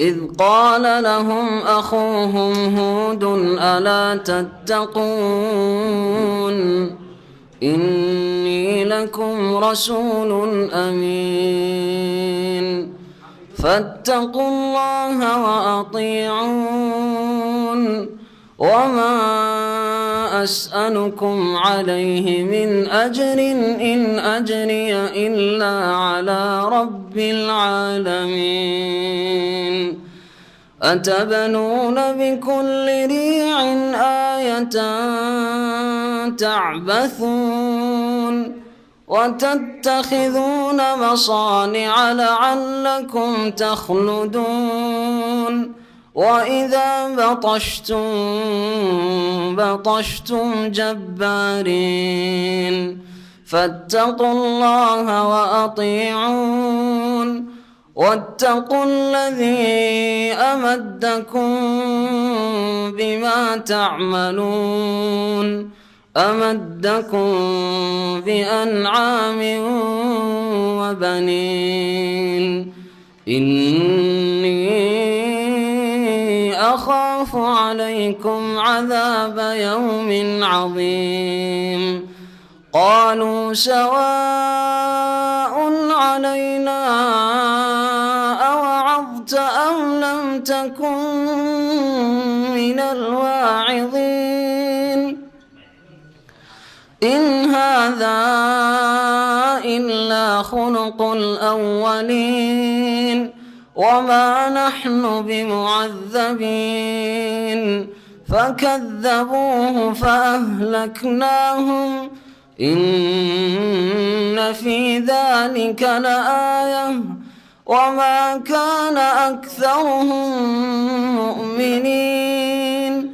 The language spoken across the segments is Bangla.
إذ قال لهم أخوهم هود ألا تتقون إني لكم رسول أمين فاتقوا الله وأطيعون وما أسألكم عليه من أجر إن أجري إلا على رب العالمين أتبنون بكل ريع آية تعبثون وتتخذون مصانع لعلكم تخلدون وإذا بطشتم جبارين فاتقوا الله وأطيعون واتقوا الذي أمدكم بما تعملون أمدكم بأنعام وبنين إني أخاف عليكم عذاب يوم عظيم قالوا سواء علينا أوعظت أم لم تكن من الواعظين إن هذا إلا خلق الأولين وما نحن بمعذبين فكذبوه فأهلكناهم إن في ذلك لآية وما كان أكثرهم مؤمنين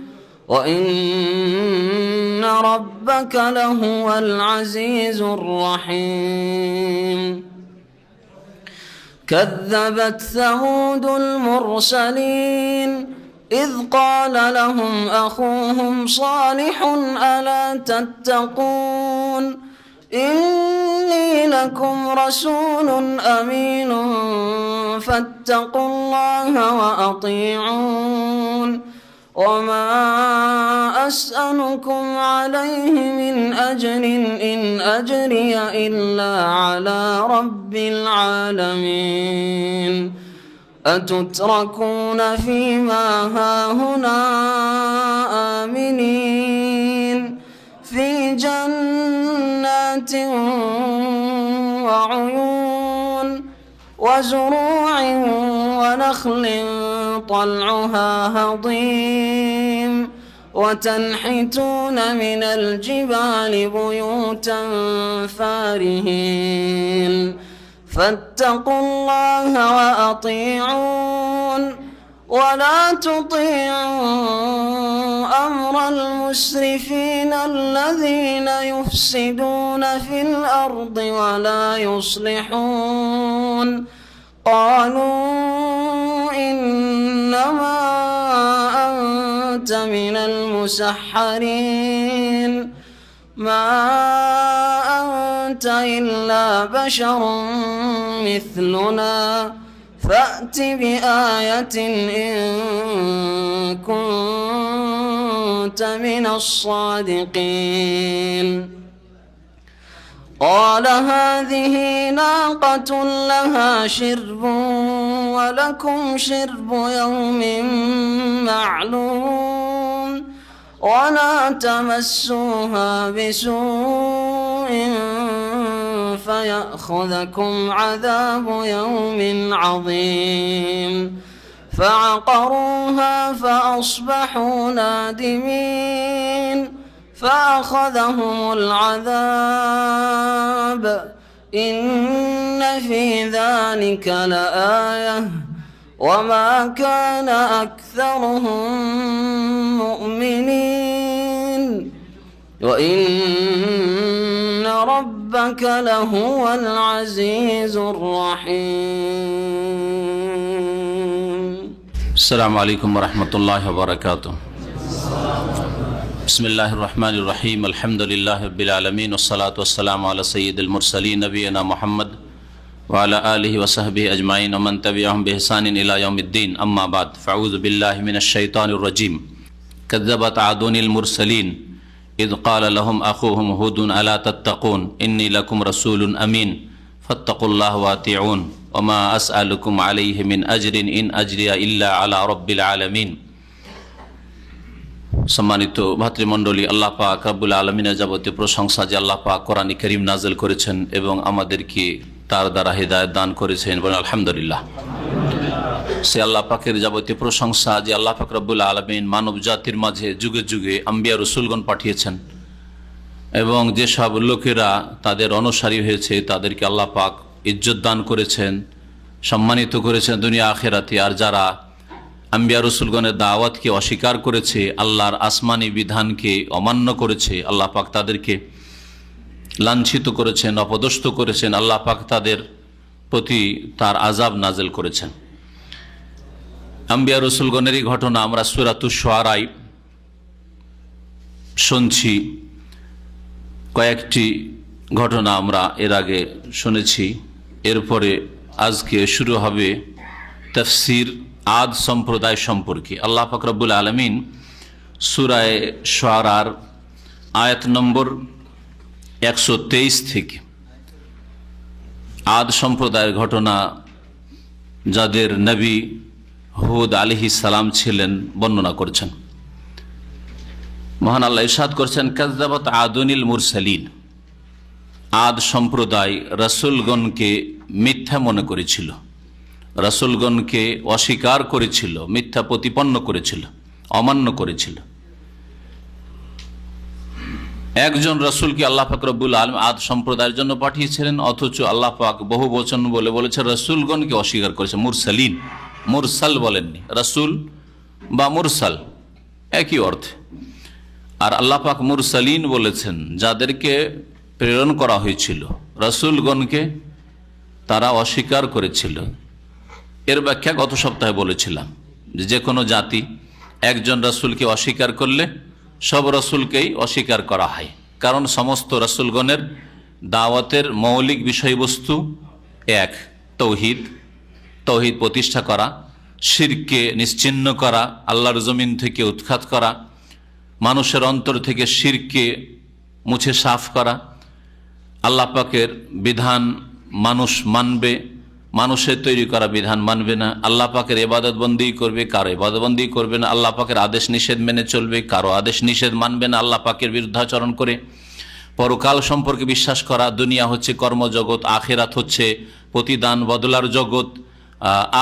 وإن ربك لهو العزيز الرحيم كذبت ثمود المرسلين إذ قال لهم أخوهم صالح ألا تتقون إني لكم رسول أمين فاتقوا الله وأطيعون وما أسألكم عليه من أجر إن أجري إلا على رب العالمين أتتركون فيما هاهنا آمنين في جنات وعيون وزروع ونخل طلعها هضيم وتنحتون من الجبال بيوتا فارهين فاتقوا الله وأطيعون ولا تطيعوا أمر المسرفين الذين يفسدون في الأرض ولا يصلحون قالوا إنما أنت من المسحرين ما أنت إلا بشر مثلنا فأت بآية إن كنت من الصادقين قال هذه ناقة لها شرب ولكم شرب يوم معلوم ولا تمسوها بسوء فيأخذكم عذاب يوم عظيم فعقروها فأصبحوا نادمين فأخذهم العذاب إن في ذلك لآية وما كان أكثرهم مؤمنين وإن ربك لهو العزيز الرحيم. السلام عليكم ورحمة الله وبركاته. بسم الله الرحمن الرحيم. الحمد لله رب العالمين والصلاة والسلام على سيد المرسلين نبينا محمد وعلى آله وصحبه أجمعين ومن تبعهم بإحسان إلى يوم الدين أما بعد فأعوذ بالله من الشيطان الرجيم كذبت عاد المرسلين إذ قال لهم أخوهم هود ألا تتقون إني لكم رسول أمين فاتقوا الله وأطيعون وما أسألكم عليه من أجر إن أجري إلا على رب العالمين। সম্মানিত ভাতৃমণ্ডলী, আল্লাহ পাক রব্বুল আলামিনের যাবতীয় প্রশংসা যে আল্লাহ পাক কোরআন কারীম নাযিল করেছেন এবং আমাদেরকে তার দ্বারা হিদায়াত দান করেছেন, বলেন আলহামদুলিল্লাহ। সে আল্লাহ পাকের যাবতীয় প্রশংসা যে আল্লাহ পাক রব্বুল আলামিন মানব জাতির মাঝে যুগে যুগে আম্বিয়া রাসূলগণ পাঠিয়েছেন এবং যেসব লোকেরা তাদের অনুসারী হয়েছে তাদেরকে আল্লাহ পাক ইজ্জত দান করেছেন, সম্মানিত করেছেন দুনিয়া আখিরাতে। আর যারা আম্বিয়া রাসূলগণের দাওয়াতকে অস্বীকার করেছে, আল্লাহর আসমানি বিধানকে অমান্য করেছে, আল্লাহ পাক তাদেরকে লাঞ্ছিত করেছেন, অপদস্থ করেছেন। আল্লাহ পাক তাদের প্রতি তার আযাব নাযিল করেছেন। আম্বিয়া রাসূলগণেরই ঘটনা আমরা সূরাতুশ শুআরায় শুনছি। কয়েকটি ঘটনা আমরা এর আগে শুনেছি। এরপরে আজকে শুরু হবে তাফসীর আদ সম্প্রদায় সম্পর্কে। আল্লাহ পাক রব্বুল আলামিন সূরা শুআরার আয়াত নম্বর 123 থেকে আদ সম্প্রদায়ের ঘটনা, যাদের নবী হুদ আলাইহিস সালাম ছিলেন, বর্ণনা করছেন। মহান আল্লাহ ইরশাদ করছেন, কাযযাবাত আদুনিল মুরসালিন। আদ সম্প্রদায় রাসূলগণকে মিথ্যা মনে করেছিল, রাসূলগণকে অস্বীকার করেছিল, মিথ্যা প্রতিপন্ন করেছিল, অমান্য করেছিল। একজন রাসূলকে আল্লাহ পাক রব্বুল আলামিন আদ সম্প্রদায়ের জন্য পাঠিয়েছিলেন, অথচ আল্লাহ পাক বহু বচন বলে বলেছে রাসূলগণকে অস্বীকার করেছে। মুরসালিন, মুরসাল বলেননি, রাসূল বা মুরসাল একই অর্থে। আর আল্লাহ পাক মুরসালিন বলেছেন যাদেরকে প্রেরণ করা হয়েছিল, রাসূলগণকে তারা অস্বীকার করেছিল। এর ব্যাখ্যা গত সপ্তাহে বলেছিলাম যে কোনো জাতি একজন রাসূলকে অস্বীকার করলে সব রাসূলকেই অস্বীকার করা হয়, কারণ সমস্ত রাসূলগণের দাওয়াতের মৌলিক বিষয়বস্তু এক, তৌহিদ, তৌহিদ প্রতিষ্ঠা করা, শিরকে নিশ্চিহ্ন করা, আল্লাহর জমিন থেকে উৎখাত করা, মানুষের অন্তর থেকে শিরকে মুছে সাফ করা, আল্লাহ পাকের বিধান মানুষ মানবে, মানুষের তৈরি করা বিধান মানবে না, আল্লাহ পাকের ইবাদত বন্দি করবে, কারো ইবাদত বন্দি করবে না, আল্লাহ পাকের আদেশ নিষেধ মেনে চলবে, কারো আদেশ নিষেধ মানবে না আল্লাহ পাকের বিরুদ্ধাচরণ করে, পরকাল সম্পর্কে বিশ্বাস করা, দুনিয়া হচ্ছে কর্মজগৎ, আখিরাত হচ্ছে প্রতিদান বদলার জগৎ,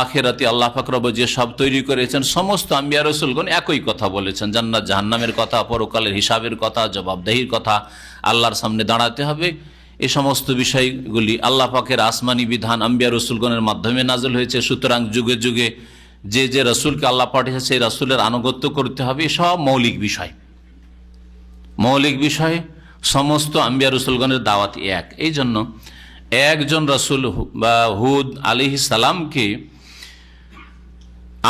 আখিরাতে আল্লাহ পাক রব যে সব তৈরি করেছেন, সমস্ত আম্বিয়া রাসূলগণ একই কথা বলেছেন। জান্নাত জাহান্নামের কথা, পরকালের হিসাবের কথা, জবাবদেহির কথা, আল্লাহর সামনে দাঁড়াতে হবে, এই সমস্ত বিষয়গুলি আল্লাহ পাকের আসমানি বিধান আম্বিয়া রাসূলগণের মাধ্যমে নাযিল হয়েছে। সুতরাং যুগে যুগে যে যে রাসূলকে আল্লাহ পাঠিয়েছে সেই রাসূলের আনুগত্য করতে হবে, সব মৌলিক বিষয়। মৌলিক বিষয় সমস্ত আম্বিয়া রাসূলগণের দাওয়াত এক। এই জন্য একজন রাসূল বা হুদ আলাইহিস সালামকে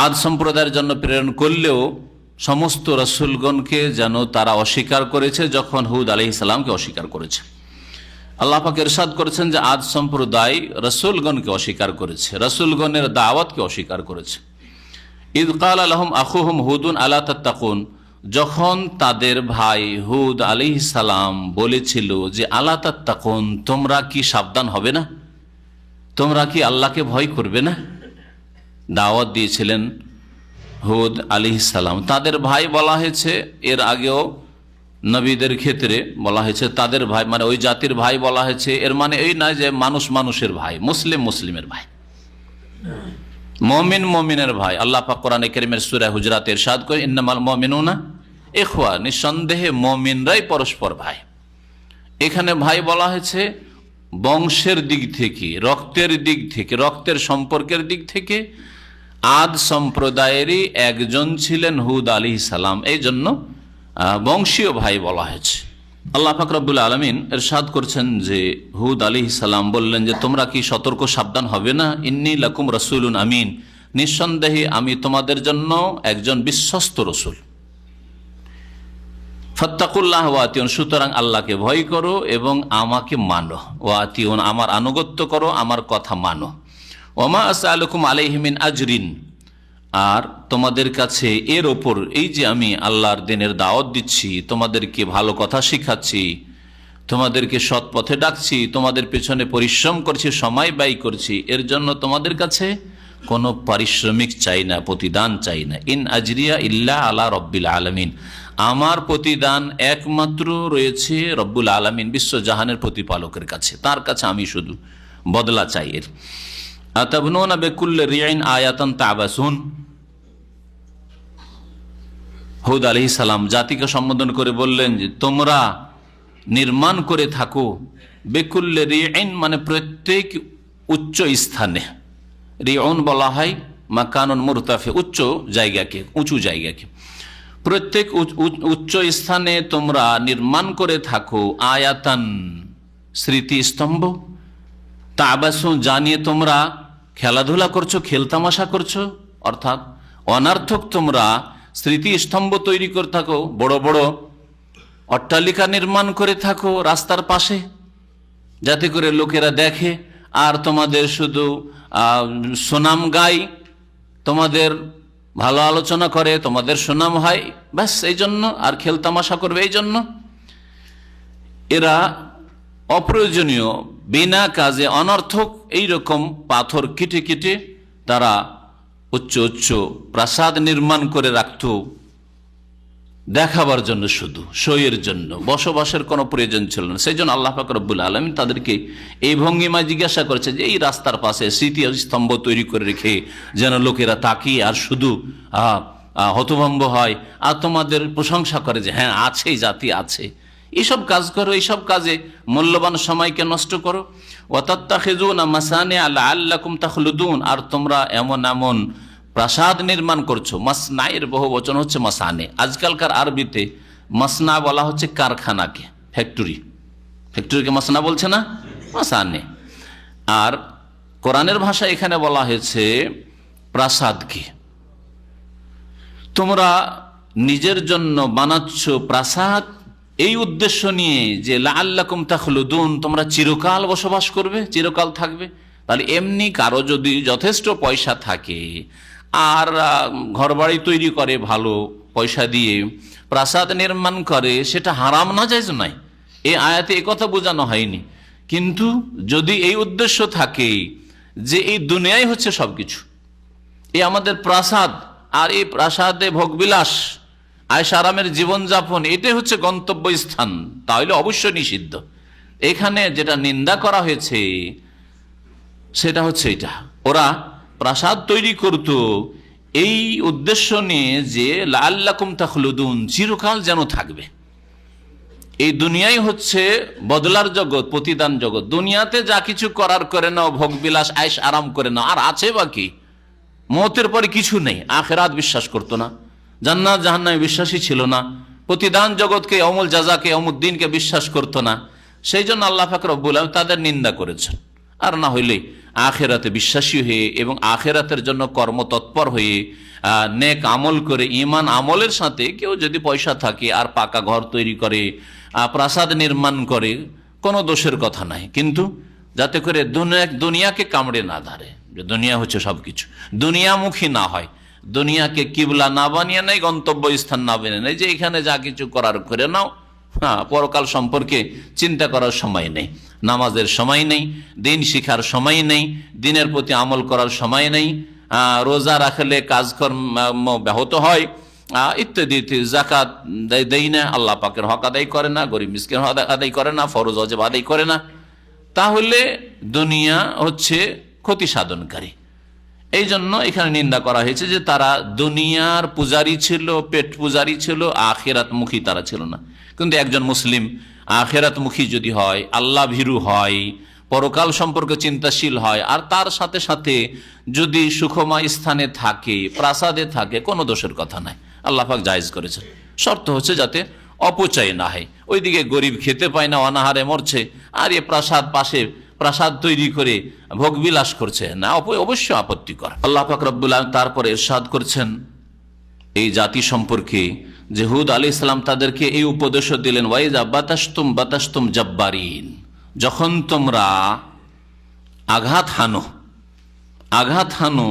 আদ সম্প্রদায়ের জন্য প্রেরণ করলেও সমস্ত রাসূলগণকে যেন তারা অস্বীকার করেছে যখন হুদ আলাইহিস সালামকে অস্বীকার করেছে। আল্লাহ পাক ইরশাদ করেছেন যে আদ সম্প্রদায় রাসূলগণকে অস্বীকার করেছে, রাসূলগণের দাওয়াতকে অস্বীকার করেছে। ইয ক্বালা লাহুম আখুহুম হুদুন আলা তাত্তাকুন, যখন তাদের ভাই হুদ আলাইহিস সালাম বলেছিল যে আলা তাত্তাকুন, তোমরা কি সাবধান হবে না, তোমরা কি আল্লাহকে ভয় করবে না। দাওয়াত দিয়েছিলেন হুদ আলাইহিস সালাম। তাদের ভাই বলা হয়েছে, এর আগেও নবীদের ক্ষেত্রে বলা হয়েছে তাদের ভাই, মানে ওই জাতির ভাই বলা হয়েছে। এর মানে এই নয় যে মানুষ মানুষের ভাই, মুসলিম মুসলিমের ভাই, মুমিন মুমিনের ভাই। আল্লাহ পাক কোরআনে কারীমের সূরা হুজরাতে ইরশাদ করে, ইন্নামাল মুমিনুনা ইখওয়া, নিঃসন্দেহে মুমিনরাই পরস্পর ভাই। এখানে ভাই বলা হয়েছে বংশের দিক থেকে, রক্তের দিক থেকে, রক্তের সম্পর্কের দিক থেকে আদ সম্প্রদায়েরই একজন ছিলেন হুদ আলাইহিস সালাম, এই জন্য বংশীয় ভাই বলা হয়েছে। আল্লাহ পাক রব্বুল আলামিন ইরশাদ করছেন যে হুদ আলাইহিস সালাম বললেন যে তোমরা কি সতর্ক সাবধান হবে না। ইন্নী লাকুম রাসূলুন আমিন, নিঃসন্দেহে আমি তোমাদের জন্য একজন বিশ্বস্ত রসুল। ফাত্তাকুল্লাহ ওয়া আতিউন, সুতরাং আল্লাহকে ভয় করো এবং আমাকে মানো। ওয়া আতিউন, আমার আনুগত্য করো, আমার কথা মানো। ওমা আসআলুকুম আলাইহি মিন আজরিন, আর তোমাদের কাছে এর ওপর, এই যে আমি আল্লাহর দিনের দাওয়াত দিচ্ছি, তোমাদেরকে ভালো কথা শিখাচ্ছি, তোমাদেরকে সৎ পথে ডাকছি, তোমাদের পেছনে পরিশ্রম করছি, সময় ব্যয় করছি, এর জন্য তোমাদের কাছে কোনো পারিশ্রমিক চাই না, প্রতিদান চাই না। ইন আজরিয়া ইল্লা আলা রব্বিল আলামিন, আমার প্রতিদান একমাত্র রয়েছে রব্বুল আলামিন, বিশ্বজাহানের প্রতিপালকের কাছে, তার কাছে আমি শুধু বদলা চাই এর। আতাবনুনা বিকুল্লি রিইন আয়াতান তাবাসুন, হুদ আলাইহিস সালাম জাতিকে সম্বোধন করে বললেন যে তোমরা নির্মাণ করে থাকো, বিকুল্লি রিইন মানে প্রত্যেক উচ্চ স্থানে, রিউন বলা হয় মাকানুন মুরতাফি, উচ্চ জায়গাকে, উঁচু জায়গাকে, প্রত্যেক উচ্চ স্থানে তোমরা নির্মাণ করে থাকো আয়াতান স্মৃতিস্তম্ভ, তাবাসুন জানিয়ে তোমরা খেলাধুলা করছো, খেলতামাশা করছো, অর্থাৎ অনার্থক তোমরা স্মৃতিস্তম্ভ তৈরি করে থাকো, বড় বড় অট্টালিকা নির্মাণ করে থাকো রাস্তার পাশে, যাতে করে লোকেরা দেখে আর তোমাদের শুধু সুনাম গায়, তোমাদের ভালো আলোচনা করে, তোমাদের সুনাম হয়, ব্যাস এই জন্য, আর খেলতামাশা করবে এই জন্য। এরা অপ্রয়োজনীয় বিনা কাজে অনর্থক এইরকম পাথর কেটে কেটে তারা উচ্চ উচ্চ প্রাসাদ নির্মাণ করে রাখত, দেখাবার জন্য, শুধু শোয়ের জন্য, বসবাসের কোনো প্রয়োজন ছিল না। সেই জন্য আল্লাহ পাক রব্বুল আলামিন তাদেরকে এই ভঙ্গিমায় জিজ্ঞাসা করেছে যে এই রাস্তার পাশে স্মৃতি স্তম্ভ তৈরি করে রেখে যেন লোকেরা তাকিয়ে আর শুধু হতভম্ব হয় আর তোমাদের প্রশংসা করে যে হ্যাঁ আছে, জাতি আছে, এইসব কাজ করো, এইসব কাজে মূল্যবান সময়কে নষ্ট করো। ওয়াতাত্তাখিযুনা মাসানিআ লাআল্লাকুম তাখলুদুন, আর তোমরা এমন এমন প্রাসাদ নির্মাণ করছো, মাসনায়ের বহু বচন হচ্ছে মাসানে। আজকালকার আরবিতে মাসনা বলা হচ্ছে কারখানাকে, ফ্যাক্টরিকে মাসনা বলছে না, মাসানে। আর কোরআনের ভাষা এখানে বলা হয়েছে প্রাসাদকে। তোমরা নিজের জন্য বানাচ্ছ প্রাসাদ এই উদ্দেশ্য নিয়ে যে লাআল্লাকুম তাখলুদুন, তোমরা চিরকাল বসবাস করবে, চিরকাল থাকবে। তাহলে এমনি কারো যদি যথেষ্ট পয়সা থাকে আর ঘরবাড়ি তৈরি করে ভালো পয়সা দিয়ে, প্রাসাদ নির্মাণ করে, সেটা হারাম না, জায়েজ নয়, এই আয়াতে একথা বোঝানো হয়নি। কিন্তু যদি এই উদ্দেশ্য থাকে যে এই দুনিয়াই হচ্ছে সবকিছু, এই আমাদের প্রাসাদ, আর এই প্রাসাদে ভোগবিলাস, আয়েশ আরামের জীবনযাপন, এটাই হচ্ছে গন্তব্যস্থান, তাহলে অবশ্যই নিষিদ্ধ। এখানে যেটা নিন্দা করা হয়েছে সেটা হচ্ছে এটা, ওরা প্রাসাদ তৈরি করত এই উদ্দেশ্য নিয়ে যে লাআল্লাকুম তাখলুদুন, চিরকাল যেন থাকবে। এই দুনিয়াই হচ্ছে বদলার জগৎ, প্রতিদান জগৎ। দুনিয়াতে যা কিছু করার করে নাও, ভোগবিলাস আয়েশ আরাম করে নাও, আর আছে বাকি, মওতের পরে কিছু নেই। আখিরাত বিশ্বাস করতো না, জান্নাত জাহান্নামে বিশ্বাসী ছিল না, প্রতিদান জগৎকে, অমল জাযাকে, অমুদ্দিনকে বিশ্বাস করতো না। সেই জন্য আল্লাহ পাক রব্বুল আলামিন তাদের নিন্দা করেছেন। আর না হইলে আখিরাতে বিশ্বাসী হয়ে এবং আখিরাতের জন্য কর্মতৎপর হয়ে নেক আমল করে, ঈমান আমলের সাথে কেউ যদি পয়সা থাকে আর পাকা ঘর তৈরি করে, প্রাসাদ নির্মাণ করে, কোনো দোষের কথা নাই। কিন্তু যাতে করে দুনিয়াকে কামড়ে না ধরে, যে দুনিয়া হচ্ছে সবকিছু, দুনিয়ামুখী না হয়, দুনিয়াকে কিবলা না বানিয়ে নেয়, গন্তব্যস্থান না বানিয়ে নেয়, যে এখানে যা কিছু করার করে নাও, হ্যাঁ, পরকাল সম্পর্কে চিন্তা করার সময় নেই, নামাজের সময় নেই, দিন শিখার সময় নেই, দিনের প্রতি আমল করার সময় নেই, রোজা রাখলে কাজকর্ম ব্যাহত হয় ইত্যাদি, যাকাত দেয় না, আল্লাহ পাকের হক আদায় করে না, গরিব মিসকিন হক আদায় করে না, ফরজ ওয়াজিব আদায় করে না, তাহলে দুনিয়া হচ্ছে ক্ষতি সাধনকারী। এই জন্য এখানে নিন্দা করা হয়েছে যে তারা দুনিয়ার পূজারী ছিল, পেট পূজারী ছিল, আখিরাত মুখী তারা ছিল না। কিন্তু একজন মুসলিম আখিরাত মুখী যদি হয়, আল্লাহ ভীরু হয়, পরকাল সম্পর্কে চিন্তাশীল হয়, আর তার সাথে সাথে যদি সুখময় স্থানে থাকে, প্রাসাদে থাকে, কোনো দোষের কথা নাই, আল্লাহ পাক জায়েজ করেছেন। শর্ত হচ্ছে যাতে অপচয় না হয়, ওইদিকে গরিব খেতে পায় না, অনাহারে মরছে, আর এ প্রাসাদ পাশে প্রাসাদ তৈরি করে ভোগবিলাস করছে, না, অবশ্যই আপত্তিকর। আল্লাহ পাক রব্বুল আলামিন তারপরে ইরশাদ করছেন এই জাতি সম্পর্কে যে হুদ আলাইহিস সালাম তাদেরকে এই উপদেশও দিলেন, ওয়াইজা বাতাসতুম জাব্বারিন, যখন তোমরা আঘাত হানো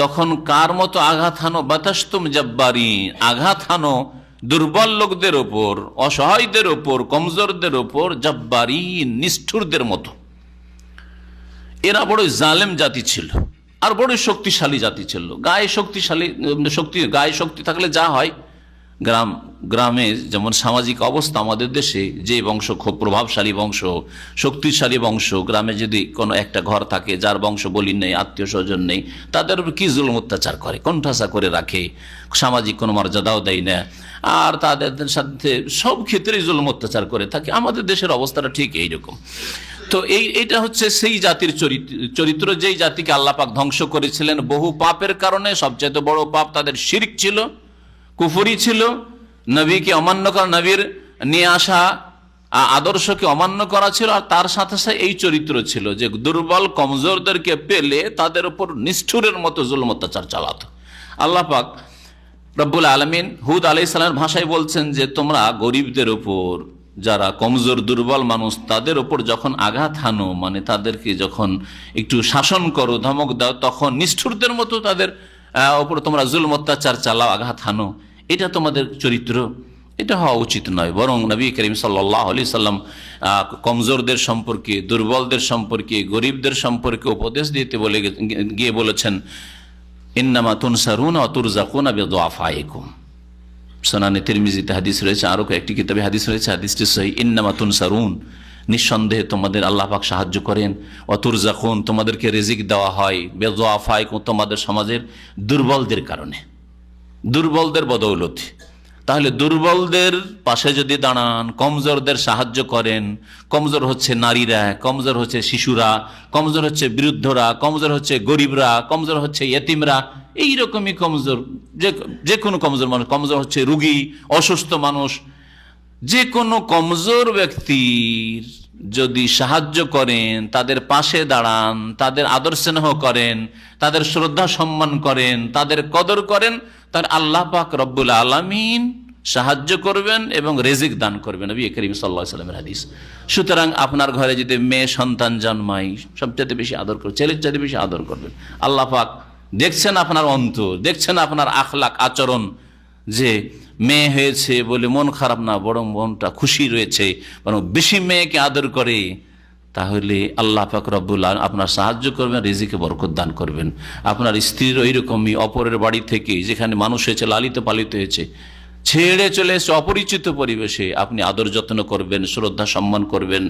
তখন কার মতো আঘাত হানো? বাতাসতুম জাব্বারিন, আঘাত হানো দুর্বল লোকদের ওপর, অসহায়দের ওপর, কমজোরদের ওপর, জাব্বারিন, নিষ্ঠুরদের মতো। এরা বড় জালেম জাতি ছিল আর বড় শক্তিশালী জাতি ছিল। গায়ে শক্তি থাকলে যা হয়, গ্রামে যেমন সামাজিক অবস্থা, আমাদের দেশে যে বংশ খুব প্রভাবশালী বংশ, শক্তিশালী বংশ, গ্রামে যদি কোনো একটা ঘর থাকে যার বংশ বলি নেই, আত্মীয় স্বজন নেই, তাদের উপর কি জুলুম অত্যাচার করে, কোণঠাসা করে রাখে, সামাজিক কোনো মর্যাদাও দেয় না, আর তাদের সাথে সব ক্ষেত্রেই জুলুম অত্যাচার করে থাকে। আমাদের দেশের অবস্থাটা ঠিক এইরকম। তো এইটা হচ্ছে সেই জাতির চরিত্র, যেই জাতিকে আল্লাহ পাক ধ্বংস করেছিলেন বহু পাপের কারণে। সবচেয়ে বড় পাপ তাদের শিরক ছিল, কুফরি ছিল, নবীকে অমান্য করা, নবীর নিয়ে আসা আদর্শকে অমান্য করা ছিল। আর তার সাথে সাথে এই চরিত্র ছিল যে দুর্বল কমজোরদেরকে পেলে তাদের উপর নিষ্ঠুরের মতো জুলুম অত্যাচার চালাত। আল্লাহ পাক রব্বুল আলামিন হুদ আলাইহিস সালামের ভাষায় বলছেন যে তোমরা গরিবদের উপর, যারা কমজোর দুর্বল মানুষ, তাদের উপর যখন আঘাত হানো, মানে তাদেরকে যখন একটু শাসন করো, ধমক দাও, তখন নিষ্ঠুরদের মতো তাদের উপর তোমরা জুলুম অত্যাচার চালাও, আঘাত হানো। এটা তোমাদের চরিত্র, এটা হওয়া উচিত নয়। বরং নবী করিম সাল্লাল্লাহু আলাইহি সাল্লাম কমজোরদের সম্পর্কে, দুর্বলদের সম্পর্কে, গরিবদের সম্পর্কে উপদেশ দিতে গিয়ে বলেছেন, ইন্নামা তুনসারুনা ওয়া তুরযাকুনা বিদুআফাইকুম। সুনানে তিরমিজিতে হাদিস রয়েছে, আরো কয়েকটি কিতাবে হাদিস রয়েছে, হাদিসটি সহিহ। ইন্নামা তুনসারুন, নিঃসন্দেহে তোমাদের আল্লাহ পাক সাহায্য করেন, ওয়া তুরযাকুন, তোমাদেরকে রিজিক দেওয়া হয়, বিদুআফাইকুম, তোমাদের সমাজের দুর্বলদের কারণে, দুর্বলদের বদৌলতে। তাহলে দুর্বলদের পাশে যদি দাঁড়ান, কমজোরদের সাহায্য করেন, কমজোর হচ্ছে নারীরা, কমজোর হচ্ছে শিশুরা, কমজোর হচ্ছে বৃদ্ধরা, কমজোর হচ্ছে গরিবরা, কমজোর হচ্ছে ইয়েতিমরা, এইরকমই কমজোর, যে কোনো কমজোর মানুষ, কমজোর হচ্ছে রুগী, অসুস্থ মানুষ, যে কোনো কমজোর ব্যক্তির যদি সাহায্য করেন, তাদের পাশে দাঁড়ান, তাদের আদর স্নেহ করেন, তাদের শ্রদ্ধা সম্মান করেন, তাদের কদর করেন, তার আল্লাহ পাক রব্বুল আলামিন সাহায্য করবেন এবং রিজিক দান করবেন। নবী করিম সাল্লাল্লাহু আলাইহি ওয়াসাল্লামের হাদিস। সুতরাং আপনার ঘরে যদি মেয়ে সন্তান জন্মায়, সবচেয়ে বেশি আদর করবেন, ছেলের চাইতে বেশি আদর করবেন। আল্লাহ পাক দেখছেন আপনার অন্তর, দেখছেন আপনার আখলাক আচরণ, যে মেয়ে হয়েছে বলে মন খারাপ না, বরং মনটা খুশি রয়েছে, বরং বেশি মেয়েকে আদর করে, তাহলে আল্লাহ পাক রব্বুল আলামিন আপনার সাহায্য করবেন, রিজিকে বরকত দান করবেন। আপনার স্ত্রীর ওইরকমই অপরের বাড়ি থেকে, যেখানে মানুষ হয়েছে, লালিত পালিত হয়েছে, ছেড়ে চলে এসে অপরিচিত পরিবেশে আপনি আদর যত্ন করবেন, শ্রদ্ধা সম্মান করবেন,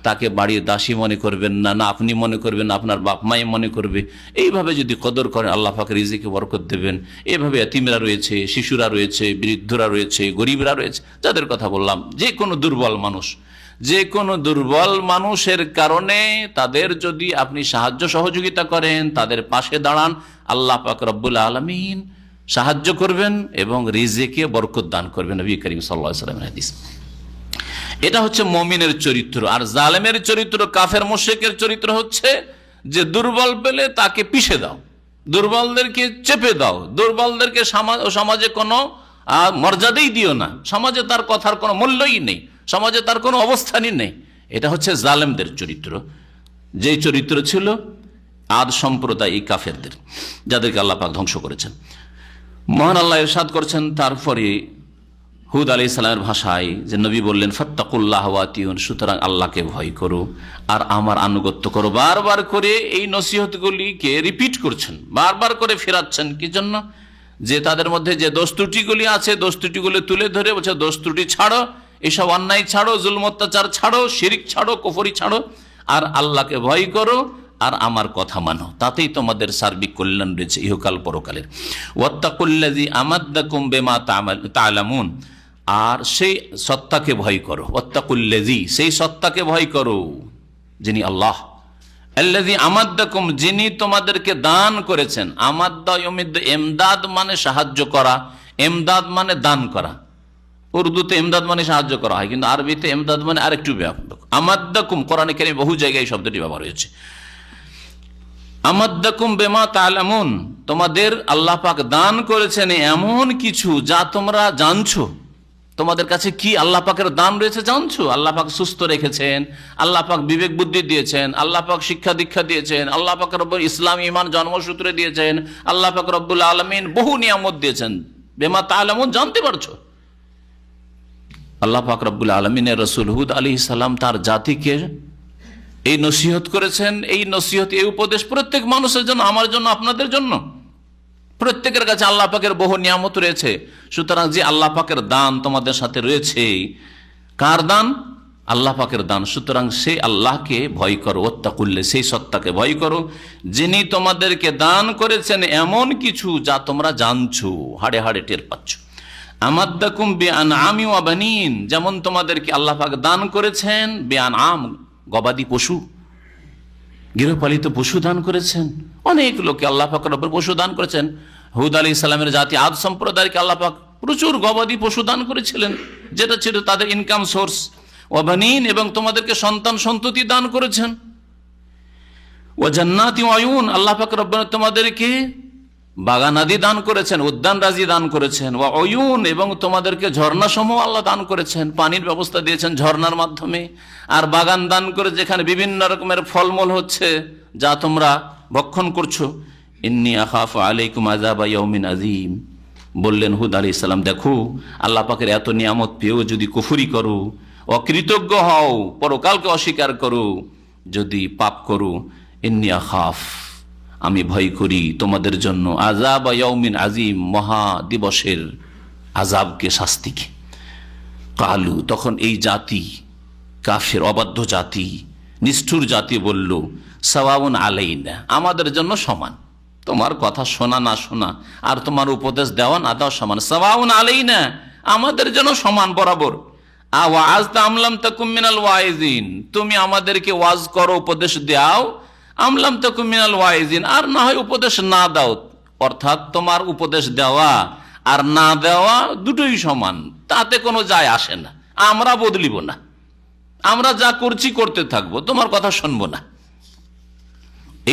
তাকে বাড়ির দাসী মনে করবেন না, না আপনি মনে করবেন, আপনার বাপ মাই মনে করবে। এইভাবে যদি কদর করেন, আল্লাহ পাক রিজিকে বরকত দেবেন। এভাবে এতিমরা রয়েছে, শিশুরা রয়েছে, বৃদ্ধরা রয়েছে, গরিবরা রয়েছে, যাদের কথা বললাম, যে কোনো দুর্বল মানুষ, যে কোনো দুর্বল মানুষের কারণে তাদের যদি আপনি সাহায্য সহযোগিতা করেন, তাদের পাশে দাঁড়ান, আল্লাহ পাক রব্বুল আলামিন সাহায্য করবেন এবং রিজিকে বরকত দান করবেন। নবী করিম সাল্লাল্লাহু আলাইহি ওয়াসাল্লামের হাদিস। এটা হচ্ছে মুমিনের চরিত্র। আর জালেমের চরিত্র, কাফের মুশরিকের চরিত্র হচ্ছে যে দুর্বল পেলে তাকে পিষে দাও, দুর্বলদেরকে চেপে দাও, দুর্বলদেরকে সমাজে কোনো মর্যাদাই দিও না, সমাজে তার কথার কোনো মূল্যই নেই, সমাজে তার কোনো অবস্থানই নেই। এটা হচ্ছে জালেমদের চরিত্র, যেই চরিত্র ছিল আদ সম্প্রদায়, এই কাফেরদের, যাদেরকে আল্লাহ পাক ধ্বংস করেছেন। মহান আল্লাহ ইরশাদ করছেন তারপরে হুদ আলাইহিস সালামের ভাষায়, যে নবী বললেন, ফাত্তাকুল্লাহ ওয়া আতিউন, সুতরাং আল্লাহকে ভয় করো আর আমার আনুগত্য করো। বারবার করে এই নসিহতগুলিকে রিপিট করছেন, বারবার করে ফেরাচ্ছেন। কি জন্য? যে তাদের মধ্যে যে দোষ ত্রুটিগুলি আছে, দোষ ত্রুটিগুলি তুলে ধরে বলছে, দোষ ত্রুটি ছাড়ো, এসব অন্যায় ছাড়ো, জুলম অত্যাচার ছাড়ো, শিরক ছাড়ো, কুফরি ছাড়ো, আর আল্লাহকে ভয় করো আর আমার কথা মানো, তাতেই তোমাদের সার্বিক কল্যাণ রয়েছে ইহকাল পরকালের। ওয়াত্তাকুল্লাযী আমাদ্দাকুম বিমা তা'লামুন, আর সেই সত্তাকে ভয় করো। ওয়াত্তাকুল্লাযী, সেই সত্তাকে ভয় করো যিনি আল্লাহ, আল্লাযী আমাদ্দাকুম, যিনি তোমাদেরকে দান করেছেন। আমাদ্দা ইউমিদ্দু, ইমদাদ মানে সাহায্য করা, ইমদাদ মানে দান করা। উর্দুতে ইমদাদ মানে সাহায্য করা হয়, কিন্তু আরবিতে ইমদাদ মানে আরেকটু ব্যাপক। আমাদ্দাকুম, কোরআনে কারীমে বহু জায়গায় এই শব্দটি ব্যবহার হয়েছে। আমাদ্দাকুম বিমা তা'লামুন, তোমাদের আল্লাহ পাক দান করেছেন এমন কিছু যা তোমরা জানছো। তোমাদের কাছে কি আল্লাহ পাকের দান রয়েছে জানছো? আল্লাহ পাক সুস্থ রেখেছেন, আল্লাহ পাক বিবেক বুদ্ধি দিয়েছেন, আল্লাহ পাক শিক্ষা দীক্ষা দিয়েছেন, আল্লাহ পাক রব্বুল ইসলাম ঈমান জন্মসূত্রে দিয়েছেন, আল্লাহ পাক রব্বুল আলামিন বহু নিয়ামত দিয়েছেন। বিমা তা'লামুন, জানতে পারছো। আল্লাহ পাক রব্বুল আলামিনের রাসূল হুদ আলাইহিস সালাম তার জাতিকে এই নসিহত করেছেন। এই নসিহত, এই উপদেশ প্রত্যেক মানুষের জন্য, আমার জন্য, আপনাদের জন্য। প্রত্যেকের কাছে আল্লাহ পাকের বহু নিয়ামত রয়েছে। সুতরাং যে আল্লাহ পাকের দান তোমাদের সাথে রয়েছে, কার দান? আল্লাহ পাকের দান। সুতরাং সেই আল্লাহকে ভয় করো, ওয়াত্তাকুল্লাহ, সেই সত্তাকে ভয় করো যিনি তোমাদেরকে দান করেছেন এমন কিছু যা তোমরা জানছো, হাড়ে হাড়ে টের পাচ্ছ। আমাদ্দাকুম বিআনআমি ওয়া বানিন, যেমন তোমাদেরকে আল্লাহ পাক দান করেছেন বিআনআম, গবাদি পশু, গৃহপালিত পশু দান করেছেন। অনেক লোককে আল্লাহ পাক রব্বুল পশু দান করেছেন। হুদ আলাইহিস সালামের জাতি আদ সম্প্রদায়কে আল্লাহ পাক প্রচুর গবাদি পশু দান করেছিলেন, যেটা ছিল তাদের ইনকাম সোর্স। ওয়া বানিন, এবং তোমাদেরকে সন্তান সন্ততি দান করেছেন। ওয়া জান্নাতি ওয়া আয়ুন, আল্লাহ পাক রব্বুল তোমাদেরকে বাগানাদি দান করেছেন, উদ্যান রাজি দান করেছেন। ওয়া আয়ুন, এবং তোমাদেরকে ঝর্ণাসমূহ আল্লাহ দান করেছেন, পানির ব্যবস্থা দিয়েছেন ঝর্ণার মাধ্যমে। আর বাগান দান করে যেখানে বিভিন্ন রকমের ফলমূল হচ্ছে যা তোমরা ভক্ষণ করছো। ইন্নী আখাফু আলাইকুম আযাবা ইয়াউমিন আযীম, বললেন হুদ আলাইহিস সালাম, দেখো আল্লাহ পাকের এত নিয়ামত পেয়েও যদি কুফরি করো, অকৃতজ্ঞ হও, পরকালকে অস্বীকার করো, যদি পাপ করো, ইন্নী আখাফ, আমি ভয় করি তোমাদের জন্য আযাবা ইয়াউমিন আযীম, মহা দিবসের আযাবকে, শাস্তিকে। কালু, তখন এই জাতি, কাফের অবাধ্য জাতি, নিষ্ঠুর জাতি বলল, সাওয়াউন আলাইনা, আমাদের জন্য সমান, তোমার কথা শোনা না শোনা আর তোমার উপদেশ দেওয়া না দেওয়া সমান। সাওয়াউন আলাইনা, আমাদের জন্য সমান বরাবর। আওয়াজতা আমলাম তাকুম মিনাল ওয়াইজিন, তুমি আমাদেরকে ওয়াজ করো, উপদেশ দাও। আমলাম তাকুম মিনাল ওয়াইজিন, আর না হয় উপদেশ না দাও, অর্থাৎ তোমার উপদেশ দেওয়া আর না দেওয়া দুটোই সমান, তাতে কোনো যায় আসে না। আমরা বদলিব না, আমরা যা করছি করতে থাকবো, তোমার কথা শুনবো না।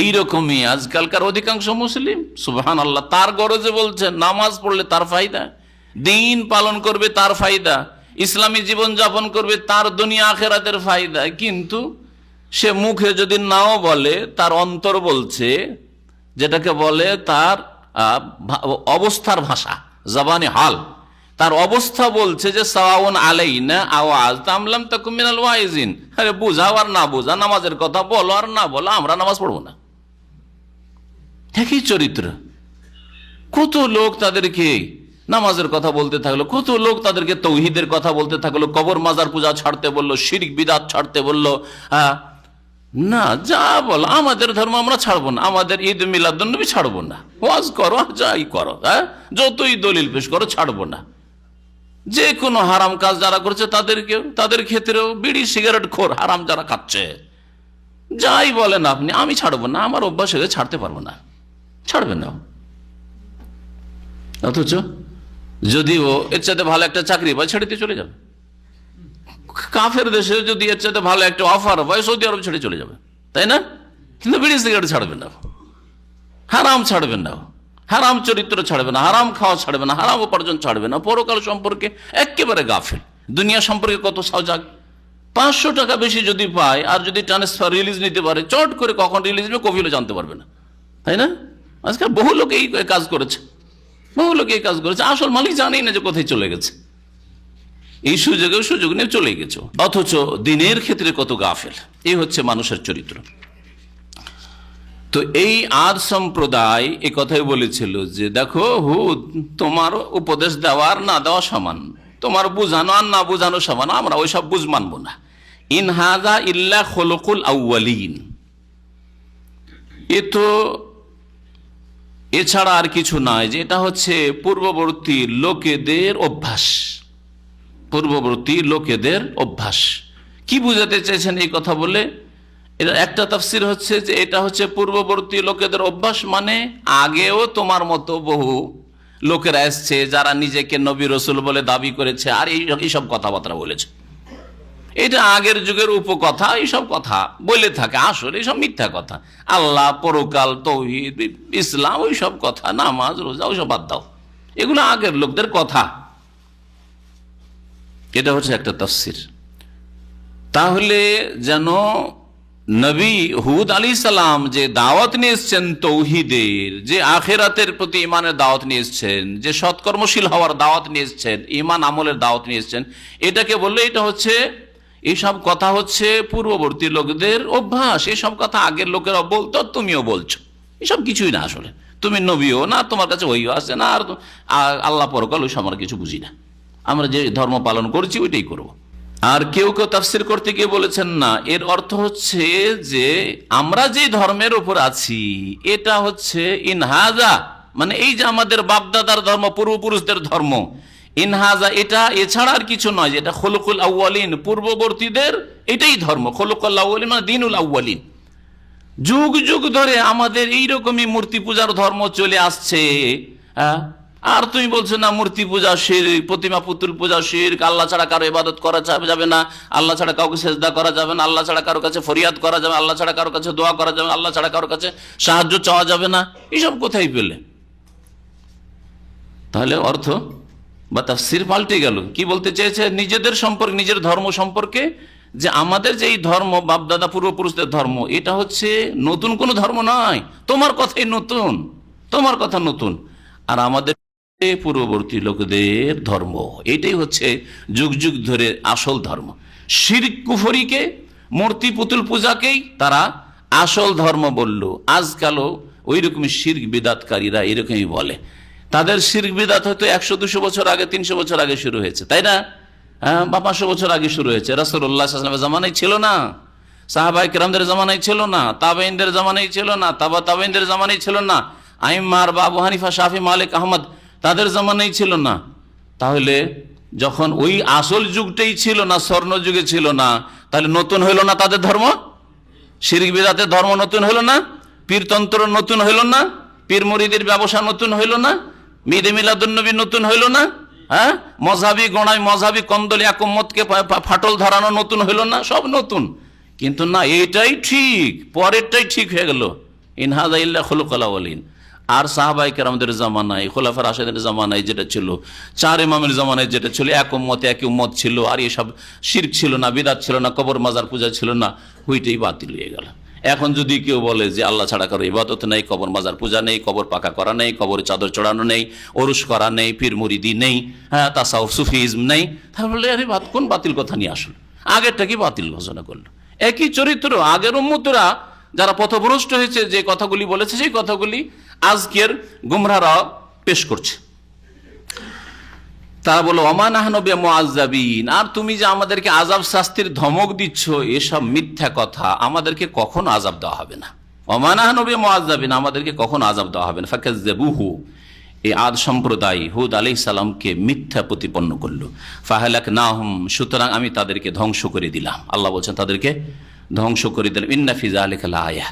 এইরকমই আজকালকার অধিকাংশ মুসলিম, সুবহানাল্লাহ, তার গরজে বলছেন নামাজ পড়লে তার ফায়দা, দিন পালন করবে তার ফায়দা, ইসলামী জীবন যাপন করবে তার দুনিয়া আখেরাতের ফায়দা। কিন্তু সে মুখে যদি নাও বলে, তার অন্তর বলছে, যেটাকে বলে তার অবস্থার ভাষা, জবানে হাল, তার অবস্থা বলছে যে সাওয়াউন আলাইনা আওয়াজ তামলাম তাকুম মিনাল ওয়াইজিন। আরে বুঝাও আর না বুঝা, নামাজের কথা বলো আর না বলো, আমরা নামাজ পড়বো না। একই চরিত্র। কত লোক তাদেরকে নামাজের কথা বলতে থাকলো, কত লোক তাদেরকে তৌহিদের কথা বলতে থাকলো, কবর মাজার পূজা ছাড়তে বললো, শিরক বিদআত ছাড়তে বললো। না, যা বলো, আমাদের ধর্ম আমরা ছাড়বো না, আমাদের ঈদ মিলাদুন্নবী ছাড়বো না, ওয়াজ করো যাই করো, যতই দলিল পেশ করো, ছাড়বো না। যে কোনো হারাম কাজ যারা করছে তাদের ক্ষেত্রেও, বিড়ি সিগারেট খোর হারাম যারা খাচ্ছে, যাই বলেন আপনি, আমি ছাড়বো না, আমার অভ্যাস হয়ে ছাড়তে পারবো না, ছাড়বে না। অথচ যদি ও এর চাইতে ভালো একটা চাকরি পায়, ছেড়ে দিয়ে চলে যাবে। কাফের দেশে যদি এর চাইতে ভালো একটা অফার পায়, সৌদি আরব ছেড়ে চলে যাবে, তাই না? কিন্তু বিড়ি সিগারেট ছাড়বে না, হারাম ছাড়বে না, হারাম চরিত্র ছাড়বে না, হারাম খাওয়া ছাড়বে না, হারাম উপার্জন ছাড়বে না, পরকাল সম্পর্কে একেবারে গাফেল, দুনিয়া সম্পর্কে কত সজাগ। 500 টাকা বেশি যদি পায় আর যদি ট্রান্সফার রিলিজ নিতে পারে, চট করে কখন রিলিজ নেবে কফিলও জানতে পারবে না, তাই না? আজকাল বহু লোক এই কাজ করেছে, বহু লোক এই কাজ করেছে, আসল মালিক জানেই না যে কোথায় চলে গেছে, এই সুযোগ নিয়ে চলে গেছে। অথচ দিনের ক্ষেত্রে কত গাফেল। এই হচ্ছে মানুষের চরিত্র। তো এই আদ সম্প্রদায় এই কথাই বলেছিল যে দেখো হুদ, তোমার উপদেশ দেওয়ার না দেওয়া সমান, তোমার বুঝানো আর না বুঝানো সমান, আমরা ওইসব বুঝ মানবো না। ইন হাযা ইল্লা খুলুকুল আউয়ালিন, এ তো এছাড়া আর কিছু নয়, যে এটা হচ্ছে পূর্ববর্তী লোকেদের অভ্যাস, পূর্ববর্তী লোকেদের অভ্যাস। কি বুঝাতে চাইছেন এই কথা বলে? এটা একটা তাফসীর হচ্ছে যে এটা হচ্ছে পূর্ববর্তী লোকেদের অভ্যাস, মানে আগেও তোমার মতো বহু লোকেরা এসছে যারা নিজেকে নবী রসুল বলে দাবি করেছে আর এইসব কথাবার্তা বলেছে। এটা আগের যুগের উপকথা, এইসব কথা বলে থাকে, আসলে এইসব মিথ্যা কথা। আল্লাহ, পরকাল, তৌহিদ, ইসলাম, ওইসব কথা, নামাজ, রোজা, ওইসব বাদ দাও, এগুলো আগের লোকদের কথা। এটা হচ্ছে একটা তাফসীর। তাহলে যেন নবী হুদ আলাইহিস সালাম যে দাওয়াত নিয়ে এসছেন তৌহিদের, যে আখিরাতের প্রতি ইমানের দাওয়াত নিয়ে এসছেন, যে সৎকর্মশীল হওয়ার দাওয়াত নিয়ে এসছেন, ইমান আমলের দাওয়াত নিয়ে এসছেন, এটাকে বললে এটা হচ্ছে, এইসব কথা হচ্ছে পূর্ববর্তী লোকদের অভ্যাস। এইসব কথা আগের লোকেরা বলতো, তুমিও বলছো। এসব কিছুই না, আসলে তুমি নবীও না, তোমার কাছে ওইও আসে না, আর আল্লাহ পরকাল ওইসব আমরা কিছু বুঝি না, আমরা যে ধর্ম পালন করছি ওইটাই করব। আর কেউ কেউ তাফসীর করতে গিয়ে বলেছেন না, এর অর্থ হচ্ছে যে আমরা যে ধর্মের উপর আছি এটা হচ্ছে ইনহাজা, মানে এই যে আমাদের বাপদাদার ধর্ম, পূর্বপুরুষদের ধর্ম, ইনহাজা এটা, এছাড়া আর কিছু নয়। যেটা খুলুকুল আউয়ালিন, পূর্ববর্তীদের এটাই ধর্ম। খুলুকুল আউয়ালিন মানে দিনুল আউয়ালিন। যুগ যুগ ধরে আমাদের এইরকমই মূর্তি পূজার ধর্ম চলে আসছে। আর তুমি বলছো না মূর্তি পূজা শিরক, প্রতিমা পুতুল পূজা শিরক, আল্লাহ ছাড়া কারো ইবাদত করা যাবে না, আল্লাহ ছাড়া কাউকে সেজদা করা যাবে না, আল্লাহ ছাড়া কারো কাছে ফরিয়াদ করা যাবে, আল্লাহ ছাড়া কারো কাছে দোয়া করা যাবে, আল্লাহ ছাড়া কারো কাছে সাহায্য চাওয়া যাবে না। এসব কোথায় পেলে? তাহলে অর্থ বা তাফসীর পাল্টে গেল। কি বলতে চেয়েছে নিজেদের সম্পর্কে, নিজের ধর্ম সম্পর্কে, যে আমাদের যে এই ধর্ম, বাপদাদা পূর্বপুরুষদের ধর্ম, এটা হচ্ছে নতুন কোনো ধর্ম নয়, তোমার কথাই নতুন, তোমার কথা নতুন, আর আমাদের পূর্ববর্তী লোকদের ধর্ম এটাই হচ্ছে যুগ যুগ ধরে আসল ধর্ম। শিরক কুফরিকে, মূর্তি পুতুল পূজাকেই তারা আসল ধর্ম বলল। আজকালও ওই রকমই শিরক বিদাতকারীরা এরকমই বলে। তাদের শিরক বিদাত হয়তো 100-200 বছর আগে, 300 বছর আগে শুরু হয়েছে, তাই না? বা 500 বছর আগে শুরু হয়েছে। রাসূলুল্লাহ সাল্লাল্লাহু আলাইহি ওয়াসাল্লামের জামানায় ছিল না, সাহাবায়ে কেরামদের জামানায় ছিল না, তাবেঈনদের জামানায় ছিল না, তাবেঈনদের জামানায় ছিল না, আইম্মা বা আবু হানিফা, শাফি, মালিক, আহমদ তাদের জামানায় ছিল না। তাহলে যখন ওই আসল যুগটাই ছিল না, স্বর্ণ যুগে ছিল না, তাহলে নতুন হইল না তাদের ধর্ম? শিরক বিদআতের ধর্ম নতুন হইল না? পীরতন্ত্র নতুন হইল না? পীর মুরিদের ব্যবসা নতুন হইল না? ঈদে মিলাদুন্নবী নতুন হইল না? হ্যাঁ, মযহাবী গণায়, মযহাবী কন্দলে এক উম্মতকে ফাটল ধরানো নতুন হইল না? সব নতুন। কিন্তু না, এইটাই ঠিক, পরেরটাই ঠিক হয়ে গেল। ইন হাযা ইল্লা খুলুকুল আউয়ালিন। আর সাহাবায়ে কেরামদের জামানায়, খোলাফায়ে রাশিদিনের জামানায় যেটা ছিল, 4 ইমামের জামানায় যেটা ছিল, এক উম্মত একই উম্মত ছিল, আর এসব শিরক ছিল না, বিদআত ছিল না, কবর মাজার পূজা ছিল না, ওইটাই বাতিল হয়ে গেল। এখন যদি কেউ বলে যে আল্লাহ ছাড়া কারো ইবাদত নেই, কবর মাজার পূজা নেই, কবর পাকা করা নেই, কবরে চাদর চড়ানো নেই, ওরস করা নেই, পীর মুরিদি নেই, হ্যাঁ, তাসাউফ সুফিজম নেই, তাহলে আরে কোন বাতিল কথা নিয়ে আসলো? আগেরটা কি বাতিল ঘোষণা করলো? একই চরিত্র, আগের উম্মতরা যারা পথভ্রষ্ট হয়েছে, যে কথাগুলি বলেছে, সেই কথাগুলি আজকের গুমরাহরা পেশ করছে। তারা বলো ওমা নাহনু বিমুআযযাবিন, আর তুমি যে আমাদেরকে আযাব শাস্তির ধমক দিচ্ছ, এসব মিথ্যা কথা, আমাদেরকে কখনো আযাব দেওয়া হবে না। ওমা নাহনু বিমুআযযাবিন, আমাদেরকে কখনো আযাব দেওয়া হবে না। ফাকাযযাবুহু, এই আদ সম্প্রদায় হুদ আলাইহিস সালামকে মিথ্যা প্রতিপন্ন করলো। ফাহালাকনাহুম, সুতরাং আমি তাদেরকে ধ্বংস করে দিলাম। আল্লাহ বলছেন তাদেরকে ধ্বংস করে দিলাম। ইন্না ফি যালিকা লাআয়া,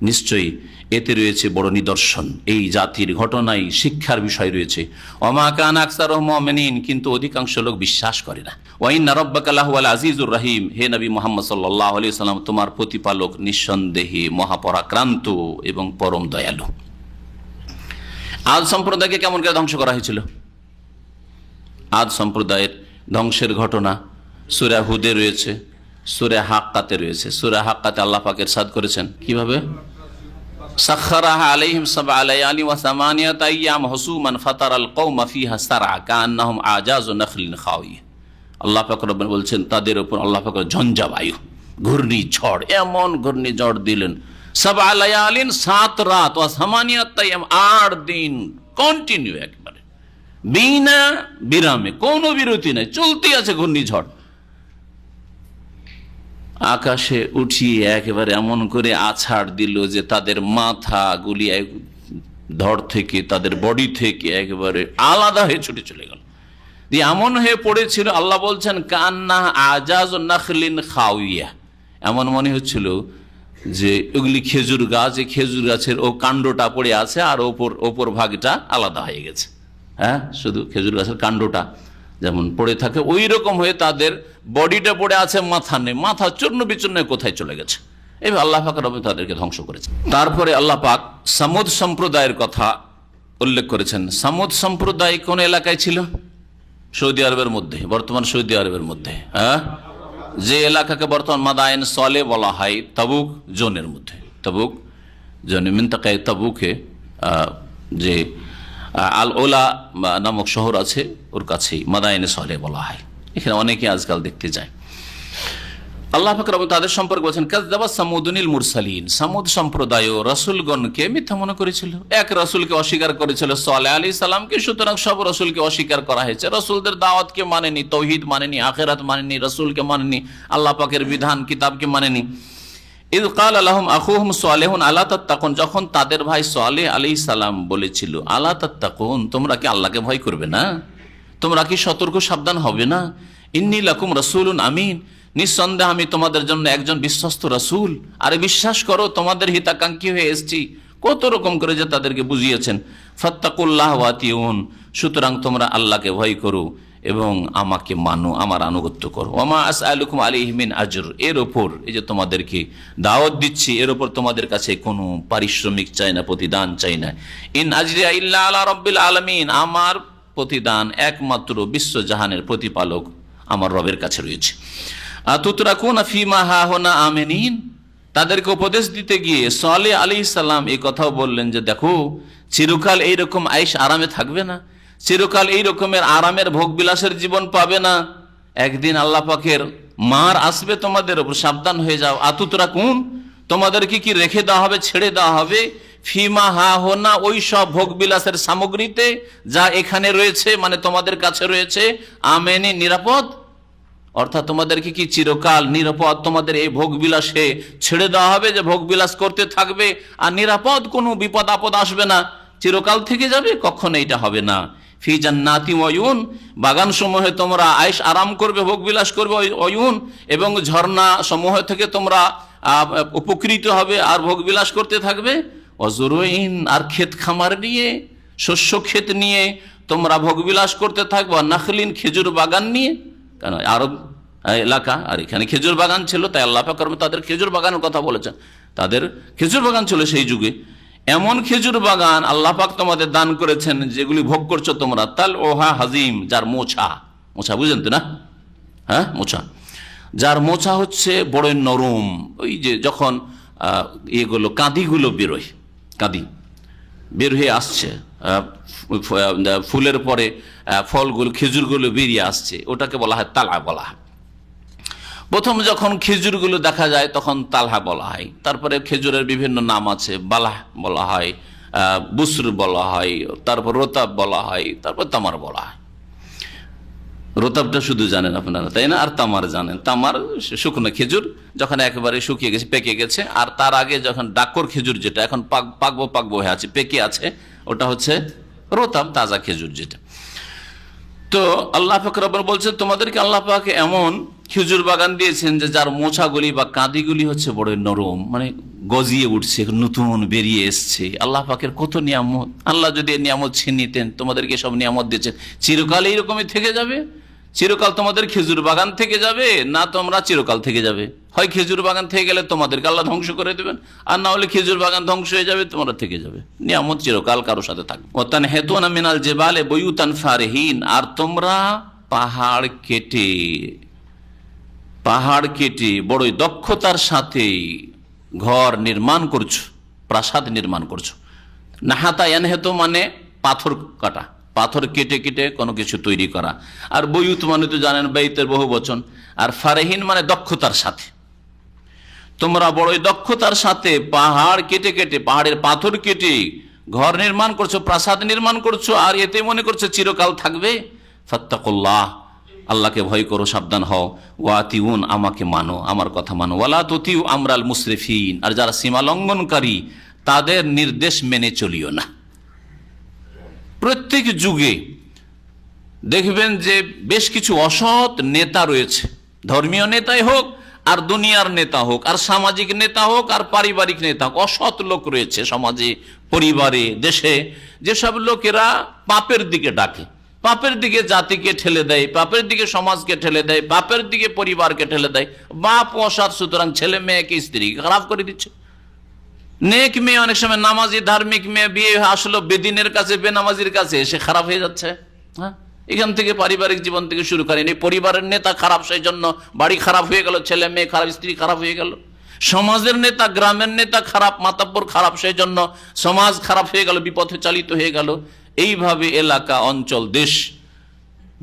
নিশ্চয়ই এতে রয়েছে বড় নিদর্শন, এই জাতির ঘটনায় শিক্ষার বিষয় রয়েছে। ওমা কানা আকসারুহুম মুমিনিন, কিন্তু অধিকাংশ লোক বিশ্বাস করে না। ওয়া ইন্না রাব্বাকা লাহুয়াল আজিজুর রহিম, হে নবী মুহাম্মদ সাল্লাল্লাহু আলাইহি ওয়াসাল্লাম, তোমার প্রতিপালক নিঃসন্দেহে মহাপরাক্রান্ত এবং পরম দয়ালু। আদ সম্প্রদায়কে কেমন করে ধ্বংস করা হয়েছিল? আদ সম্প্রদায়ের ধ্বংসের ঘটনা সূরা হুদে রয়েছে, সূরা হাক্কাতে রয়েছে। সূরা হাক্কাতে আল্লাহ পাক ইরশাদ করেছেন কিভাবে? সাখখারাহা আলাইহিম সাবআ লায়ালি ওয়া সামানিয়াতা আইয়াম হুসুমান ফাতারাল কওমা ফিহা সারআ কান্নাহুম আজাজু নাখলিন খাওয়িয়া। আল্লাহ পাক রব্বুল বলছেন তাদের উপর আল্লাহ পাক ঝঞ্ঝা বায়ু, ঘূর্ণিঝড়, এমন ঘূর্ণিঝড় দিলেন, সাবআ লায়ালিন, 7 রাত, ওয়া সামানিয়াতা আইয়াম, 8 দিন কন্টিনিউ, একবারে বিনা বিরামে, কোনো বিরতি নাই, চলতেই আছে ঘূর্ণিঝড়। আকাশে উঠিয়ে একেবারে এমন করে আছাড় দিল যে তাদের মাথা গুলি ধড় থেকে, তাদের বডি থেকে একেবারে আলাদা হয়ে ছুটে চলে গেল। দিয়ে এমন হয়ে পড়েছিল, আল্লাহ বলছেন কান্না আজাজ নাখলিন খাওয়িয়া, এমন মনে হচ্ছিল যে ওগুলি খেজুর গাছ, এই খেজুর গাছের ও কাণ্ডটা পড়ে আছে, আর ওপর ভাগটা আলাদা হয়ে গেছে। হ্যাঁ, শুধু খেজুর গাছের কাণ্ডটা যেমন পড়ে থাকে ওই রকম হয়ে তাদের বডিটা পড়ে আছে, মাথা নেই, মাথা চূর্ণ বিচূর্ণ কোথায় চলে গেছে। এবার আল্লাহ পাক রব্বুল তাদেরকে ধ্বংস করেছে। তারপরে আল্লাহ পাক সামুদ সম্প্রদায়ের কথা উল্লেখ করেছেন। সামুদ সম্প্রদায় কোন এলাকায় ছিল? সৌদি আরবের মধ্যে, বর্তমান সৌদি আরবের মধ্যে, যে এলাকাকে বর্তমান মাদায়েন সলে বলা হয়, তাবুক জোনের মধ্যে, তাবুক জোনে মিনতাকায়ে তাবুকে যে আল ওলা নামক শহর আছে ওর কাছেই মাদায়েন সলে বলা হয়। এখানে অনেকে আজকাল দেখতে যায়। আল্লাহ পাক রব্বুল তাদের সম্পর্কে বলছেন, কাযযাবা সামুদুনিল মুরসালিন, সামুদ সম্প্রদায় রাসূলগণকে মিথ্যা মনে করেছিল। এক রাসূলকে অস্বীকার করেছিল, সালেহ আলাইহিস সালামকে। সুতরাং সব রাসূলকে অস্বীকার করা হয়েছে। রাসূলদের দাওয়াতকে মানেনি, তাওহীদ মানেনি, আখিরাত মানেনি, রাসূলকে মানেনি, আল্লাহ পাকের বিধান কিতাবকে মানেনি। ইয ক্বালা লাহুম আখুহুম সালেহুন আলা তাত্তাকুন, যখন তাদের ভাই সালেহ আলাইহিস সালাম বলেছিল, আলা তাত্তাকুন, তোমরা কি আল্লাহকে ভয় করবে না? তোমরা কি সতর্ক সাবধান হবে না? ইন্নী লাকুম রাসূলুন আমিন, নিঃসন্দেহ আমি তোমাদের জন্য একজন বিশ্বস্ত রাসূল। আরে বিশ্বাস করো, তোমাদের হিতাকাঙ্ক্ষী হয়ে এসেছি। কত রকম করে যে তাদেরকে বুঝিয়েছেন। ফাত্তাকুল্লাহ ওয়াতিউন, সুতরাং তোমরা আল্লাহকে ভয় করো এবং আমাকে মানো, আমার আনুগত্য করো। ওমা আসআলুকুম আলাইহি মিন আজর, এর ওপর, এই যে তোমাদেরকে দাওয়াত দিচ্ছি, এর ওপর তোমাদের কাছে কোনো পারিশ্রমিক চাই না, প্রতিদান চাই না। ইন আজরিয়া ইল্লা আলা রাব্বিল আলামিন, আমার প্রতিদান একমাত্র বিশ্বজাহানের প্রতিপালক আমার রবের কাছে রয়েছে। আতুতরাকুনা ফিমা হাহুনা আমিনিন, তাদেরকে উপদেশ দিতে গিয়ে সালেহ আলাইহিস সালাম এই কথাও বললেন যে দেখো, চিরকাল এইরকম আয়েশ আরামে থাকবে না, চিরকাল এই রকমের আরামের ভোগ বিলাসের জীবন পাবে না। একদিন আল্লাহ পাকের মার আসবে তোমাদের উপর, সাবধান হয়ে যাও। আতুতরাকুন, তোমাদেরকে কি রেখে দেওয়া হবে, ছেড়ে দেওয়া হবে? ফিমা হাহুনা, ওই সব ভোগ বিলাসের সামগ্রীতে যা এখানে রয়েছে, মানে তোমাদের কাছে রয়েছে, আমেনি, নিরাপদ। অর্থাৎ তোমাদেরকে কি চিরকাল নিরাপদ তোমাদের এই ভোগ বিলাসে ছেড়ে দেওয়া হবে, যে ভোগ বিলাস করতে থাকবে আর নিরাপদ, কোনো বিপদ আপদ আসবে না, চিরকাল থেকে যাবে? কখনো এটা হবে না। ফি জান্নাতি ওয়ায়ুন, বাগান সমূহে তোমরা আয়েশ আরাম করবে, ভোগ বিলাস করবে। ওয়ুন, এবং ঝর্ণা সমূহ থেকে তোমরা উপকৃত হবে আর ভোগ বিলাস করতে থাকবে। অজরুইন, আর ক্ষেত খামার নিয়ে, শস্য ক্ষেত নিয়ে তোমরা ভোগ বিলাস করতে থাকবে। নাখলিন, খেজুর বাগান নিয়ে, কেন আরব এলাকা আর এখানে খেজুর বাগান ছিল, তাই আল্লাহ পাক তাদের খেজুর বাগানের কথা বলেছেন। তাদের খেজুর বাগান ছিল সেই যুগে। এমন খেজুর বাগান আল্লাহ পাক তোমাদের দান করেছেন যেগুলি ভোগ করছো তোমরা। তাল ওহা হাজিম, যার মোছা, মোছা বুঝেন তো না? হ্যাঁ, মোছা, যার মোছা হচ্ছে বড় নরম। ওই যে যখন এগুলো কাঁদিগুলো বেরোয়, কাঁদি বের হয়ে আসছে, ফুলের পরে ফলগুলো, খেজুরগুলো বেরিয়ে আসছে, ওটাকে বলা হয় তালহা বলা হয়। প্রথম যখন খেজুরগুলো দেখা যায় তখন তালহা বলা হয়। তারপরে খেজুরের বিভিন্ন নাম আছে, বালাহ বলা হয়, বুসর বলা হয়, তারপর রোতাব বলা হয়, তারপর তামার বলা হয়। রোতাবটা শুধু জানেন আপনারা, তাই না? আর তামার জানেন। তামার শুকনো খেজুর যখন একেবারে শুকিয়ে গেছে, পেকে গেছে, আর তার আগে যখন ডাকর খেজুর যেটা এখন পাকবো হয়ে আছে, পেকে আছে, ওটা হচ্ছে রোতাব, তাজা খেজুর যেটা। তো আল্লাহ পাক রব্বুল বলছেন, তোমাদেরকে আল্লাহ পাক এমন খেজুর বাগান দিয়েছেন যে যার মোছাগুলি বা কাঁদিগুলি হচ্ছে বড় নরম, মানে গজিয়ে উঠছে, নতুন বেরিয়ে এসছে। আল্লাহ পাকের কত নিয়ামত! আল্লাহ যদি এই নিয়ামত ছিনিয়ে নিতেন, তোমাদেরকে সব নিয়ামত দিয়েছেন, চিরকাল এইরকমই থেকে যাবে? চিরকাল তোমাদের খেজুর বাগান থেকে যাবে, না তোমরা চিরকাল থেকে যাবে? হয় খেজুর বাগান থেকে গেলে তোমাদেরকে আল্লাহ ধ্বংস করে দেবেন, আর না হলে খেজুর বাগান ধ্বংস হয়ে যাবে, তোমরা থেকে যাবে। নিয়ামত চিরকাল কারোর সাথে থাকবে। ওয়াতান হেতুনা মিনাল জিবালে বুয়ুতান ফারহিন, আর তোমরা পাহাড় কেটে বড়ই দক্ষতার সাথে ঘর নির্মাণ করছো, প্রাসাদ নির্মাণ করছো। নাহাতা ইয়ানহেতু মানে পাথর কাটা, পাথর কেটে কেটে কোনো কিছু তৈরি করা। আর বয়ুত মানে তো জানেন বাইতের বহু বচন। আর ফারহিন মানে দক্ষতার সাথে। তোমরা বড়ই দক্ষতার সাথে পাহাড় কেটে কেটে, পাহাড়ের পাথর কেটে ঘর নির্মাণ করছো, প্রাসাদ নির্মাণ করছো, আর এতে মনে করছো চিরকাল থাকবে। ফাত্তাকুল্লাহ, আল্লাহকে ভয় করো, সাবধান হও। ওয়াতিউন, আমাকে মানো, আমার কথা মানো। ওয়ালা তুতিউ আমরাল মুসরিফিন, আর যারা সীমা লঙ্ঘনকারী তাদের নির্দেশ মেনে চলিও না। প্রত্যেক যুগে দেখবেন যে বেশ কিছু অসৎ নেতা রয়েছে, ধর্মীয় নেতাই হোক আর দুনিয়ার নেতা হোক আর সামাজিক নেতা হোক আর পারিবারিক নেতা হোক, অসৎ লোক রয়েছে সমাজে, পরিবারে, দেশে, যেসব লোকেরা পাপের দিকে ডাকে, পাপের দিকে জাতিকে ঠেলে দেয়, পাপের দিকে সমাজকে ঠেলে দেয়, পাপের দিকে পরিবারকে ঠেলে দেয়। বাপ অসৎ, সুতরাং ছেলে মেয়েকে স্ত্রী খারাপ করে দিচ্ছে। নেক মেয়ে অনেক সময় নামাজি ধার্মিক মেয়ে বিয়ে আসলো বেদিনের কাছে, বেনামাজির কাছে, সে খারাপ হয়ে যাচ্ছে। হ্যাঁ, এখান থেকে পারিবারিক জীবন থেকে শুরু করেন। এই পরিবারের নেতা খারাপ, সেই জন্য বাড়ি খারাপ হয়ে গেল, ছেলে মেয়ে খারাপ, স্ত্রী খারাপ হয়ে গেল। সমাজের নেতা, গ্রামের নেতা খারাপ, মাতাব্বর খারাপ, সেই জন্য সমাজ খারাপ হয়ে গেল, বিপথে চালিত হয়ে গেল। এইভাবে এলাকা, অঞ্চল, দেশ,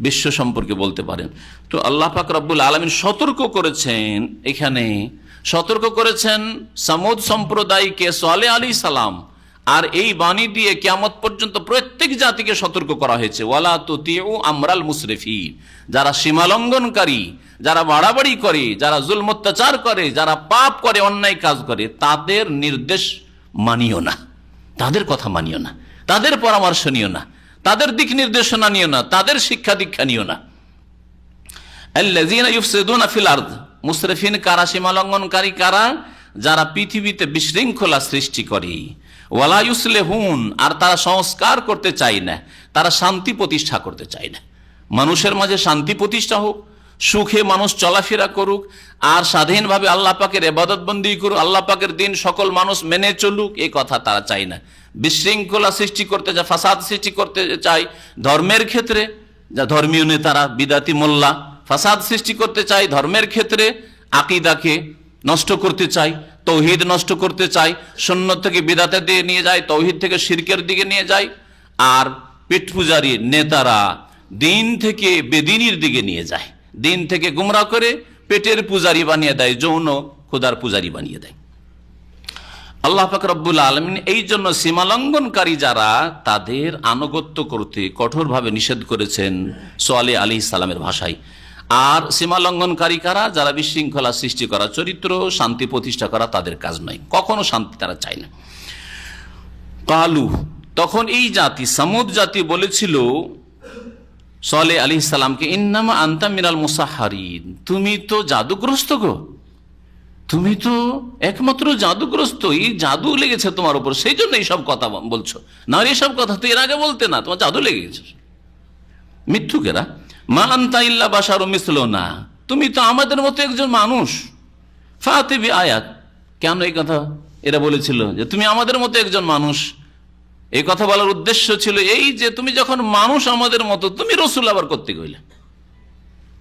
বিশ্ব সম্পর্কে বলতে পারেন। তো আল্লাহ পাক রব্বুল আলামিন সতর্ক করেছেন, এখানে সতর্ক করেছেন সামুদ সম্প্রদায়কে, সালেহ আলাইহিস সালাম, আর এই বাণী দিয়ে কিয়ামত পর্যন্ত প্রত্যেক জাতিকে সতর্ক করা হয়েছে। ওয়ালা তুতিউ আমরাল মুসরিফিন, যারা সীমালঙ্ঘনকারী, যারা বাড়াবাড়ি করে, যারা জুলম অত্যাচার করে, যারা পাপ করে, অন্যায় কাজ করে, তাদের নির্দেশ মানিও না, তাদের কথা মানিও না, তাদের পরামর্শ নিও না, তাদের দিক নির্দেশনা নিও না, তাদের শিক্ষা দীক্ষা নিও না। আল্লাযীনা ইউফসিদুনা ফিল আরদ, মুসরিফিন কারা, সীমালঙ্ঘনকারী কারা? যারা পৃথিবীতে বিশৃঙ্খলা সৃষ্টি করে। ওয়ালা ইউসলিহুন, আর তারা সংস্কার করতে চায় না, তারা শান্তি প্রতিষ্ঠা করতে চায় না। মানুষের মাঝে শান্তি প্রতিষ্ঠা হোক, সুখে মানুষ চলাফেরা করুক, আর স্বাধীনভাবে আল্লাহ পাকের ইবাদত বন্দেগী করুক, আল্লাহ পাকের দিন সকল মানুষ মেনে চলুক, এই কথা তারা চায় না। বিশৃঙ্খলা সৃষ্টি করতে চায়, ফাসাদ সৃষ্টি করতে চায় ধর্মের ক্ষেত্রে, যা ধর্মীয় নেতারা, বিদাতি মোল্লা ফাসাদ সৃষ্টি করতে চায় ধর্মের ক্ষেত্রে, আকীদাকে নষ্ট করতে চায়, তৌহিদ নষ্ট করতে চায়, সুন্নাত থেকে বিদাতে দিয়ে নিয়ে যায়, তৌহিদ থেকে শিরকের দিকে নিয়ে যায়। আর পেট পূজারী নেতারা দিন থেকে বেদিনীর দিকে নিয়ে যায়, দিন থেকে গুমরা করে পেটের পূজারি বানিয়ে দেয়, যৌন খোদার পূজারি বানিয়ে দেয়। আল্লাহ পাক রব্বুল আলামিন এই জন্য সীমালঙ্ঘনকারী যারা, তাদের আনুগত্য করতে কঠোরভাবে নিষেধ করেছেন সালেহ আলাইহিস সালামের ভাষায়। আর সীমালঙ্ঘনকারী কারা? যারা বিশৃঙ্খলা সৃষ্টি করা, চরিত্র শান্তি প্রতিষ্ঠা করা তাদের কাজ নয়, কখনো শান্তি তারা চায় না। কালু, তখন এই জাতি, সামুদ জাতি বলেছিল সালেহ আলাইহিস সালামকে, ইন্নামা আনতা মিনাল মুসাহহারিন, তুমি তো জাদুগ্রস্ত গো, তুমি তো একমাত্র জাদুগ্রস্ত, এই জাদু লেগেছে তোমার উপর, সেই জন্য এইসব কথা বলছো, না এইসব কথা তো এর আগে বলতে না, তোমার জাদু লেগে গেছে। মিথ্যুকেরা, মা আনতা ইল্লা বাশারুম মিসলুনা, তুমি তো আমাদের মতো একজন মানুষ। ফাতি বি আয়াত, কেন এই কথা এরা বলেছিল যে তুমি আমাদের মতো একজন মানুষ? এই কথা বলার উদ্দেশ্য ছিল এই যে তুমি যখন মানুষ আমাদের মতো, তুমি রসুল আবার করতে গেলে,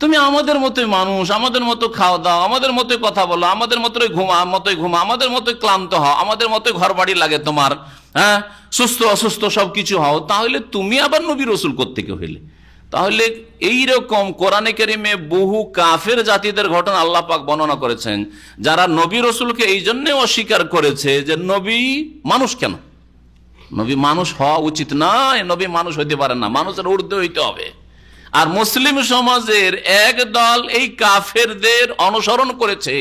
তুমি আমাদের মতোই মানুষ, আমাদের মতো খাওয়া দাও, আমাদের মতোই কথা বলো, আমাদের মতোই ঘুমা, আমাদের মতোই ক্লান্ত হও, আমাদের মতোই ঘর বাড়ি লাগে তোমার, হ্যাঁ, সুস্থ অসুস্থ সবকিছু হও, তাহলে তুমি আবার নবী রসুল করতে হইলে? তাহলে এইরকম কোরআনে কারিমে বহু কাফের জাতিদের ঘটনা আল্লাহ পাক বর্ণনা করেছেন, যারা নবী রসুলকে এই জন্য অস্বীকার করেছে যে নবী মানুষ কেন, নবী মানুষ হওয়া উচিত নয়, নবী মানুষ হইতে পারে না, মানুষের ঊর্ধ্বে হইতে হবে। আর মুসলিম সমাজের এক দল এই কাফেরদের অনুসরণ করেছে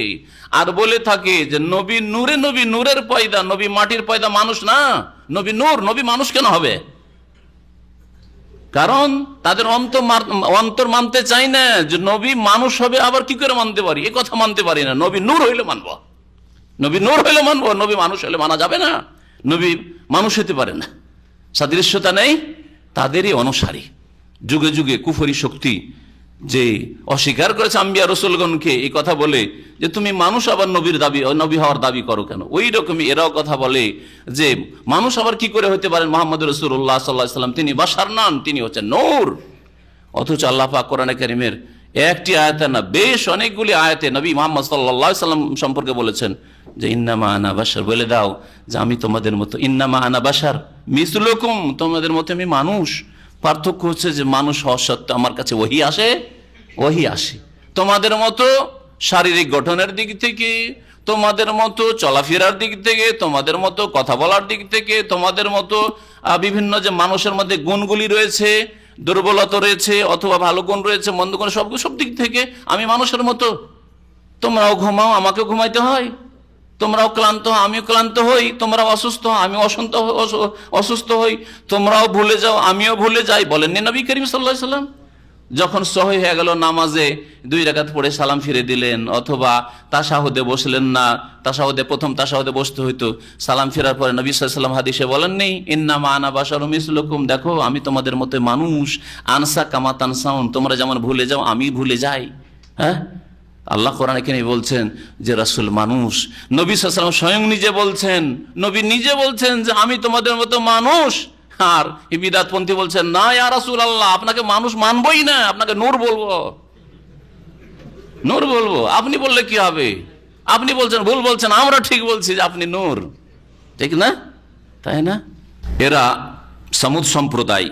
আর বলে থাকে যে নবী নূরে, নবী নূরের পয়দা, নবী মাটির পয়দা, মানুষ না, নবী নূর, নবী মানুষ কেন হবে? কারণ তাদের অন্তর মানতে চাই না যে নবী মানুষ হবে। আবার কি করে মানতে পারি? এ কথা মানতে পারি না। নবী নূর হইলে মানবো, নবী নূর হইলে মানবো, নবী মানুষ হইলে মানা যাবে না। নবী মানুষ হতে পারে না, সাদৃশ্যতা নেই। তাদেরই অনুসারী যুগে যুগে কুফরি শক্তি যে অস্বীকার করেছে আম্বিয়া রসুলগণকে, এই কথা বলে যে তুমি মানুষ আবার নবীর দাবি, নবী হওয়ার দাবি করো কেন? ওই রকমই এরাও কথা বলে যে মানুষ আবার কি করে হতে পারেন? মুহাম্মদ রাসূলুল্লাহ সাল্লাল্লাহু আলাইহি ওয়াসাল্লাম তিনি বাশার নন, তিনি হচ্ছেন নূর। অথচ আল্লাহ পাক কোরআনে কারীমের একটি আয়াতে না, বেশ অনেকগুলি আয়াতে নবী মুহাম্মদ সাল্লাল্লাহু আলাইহি ওয়াসাল্লাম সম্পর্কে বলেছেন যে ইন্নামা আনা বাশার, বলে দাও যে আমি তোমাদের মতো, ইন্নামা আনা বাশার মিসলুকুম, তোমাদের মতো আমি মানুষ। পার্থক্য হচ্ছে যে মানুষ হওয়া সত্ত্বেও আমার কাছে ওহী আসে, ওহী আসে তোমাদের মতো শারীরিক গঠনের দিক থেকে, তোমাদের মতো চলাফেরার দিক থেকে, তোমাদের মতো কথা বলার দিক থেকে, তোমাদের মতো বিভিন্ন যে মানুষের মধ্যে গুণগুলি রয়েছে, দুর্বলতা রয়েছে অথবা ভালো গুণ রয়েছে, মন্দ গুণ, সব দিক থেকে আমি মানুষের মতো। তোমরাও ঘুমাও, আমাকে ঘুমাইতে হয়, তোমরাও ক্লান্ত হও, আমিও ক্লান্ত হই, তোমরাও অসুস্থ হও, আমিও অসুস্থ হই, তোমরাও ভুলে যাও, আমিও ভুলে যাই, বলেননি নবী করিম সাল্লাল্লাহু আলাইহি ওয়াসাল্লাম? যখন সহি হয়ে গেল নামাজে 2 রাকাত পড়ে সালাম ফিরে দিলেন, অথবা তাশাহুদে বসলেন না, প্রথম তাশাহুদে বসতে হইতো, সালাম ফেরার পরে নবী সাল্লাল্লাহু আলাইহি ওয়াসাল্লাম হাদিসে বলেননি ইন্নামা আনা বাশারুম মিসলুকুম, দেখো আমি তোমাদের মতো মানুষ, আনসা কামা তানসাউন, তোমরা যেমন ভুলে যাও আমি ভুলে যাই। হ্যাঁ, আল্লাহ কোরআনে এখানে বলছেন যে রাসূল মানুষ। নবী সাল্লাল্লাহু আলাইহি ওয়াসাল্লাম স্বয়ং নিজে বলছেন, নবী নিজে বলছেন যে আমি তোমাদের মতো মানুষ। আর এই বিদআতপন্থী বলছেন না ইয়া রাসূলুল্লাহ, আপনাকে মানুষ মানবই না, আপনাকে নূর বলবো, নূর বলবো। আপনি বললে কি হবে? আপনি বলছেন ভুল বলছেন, আমরা ঠিক বলছি যে আপনি নূর, ঠিক না? তাই না? এরা সামুদ সম্প্রদায়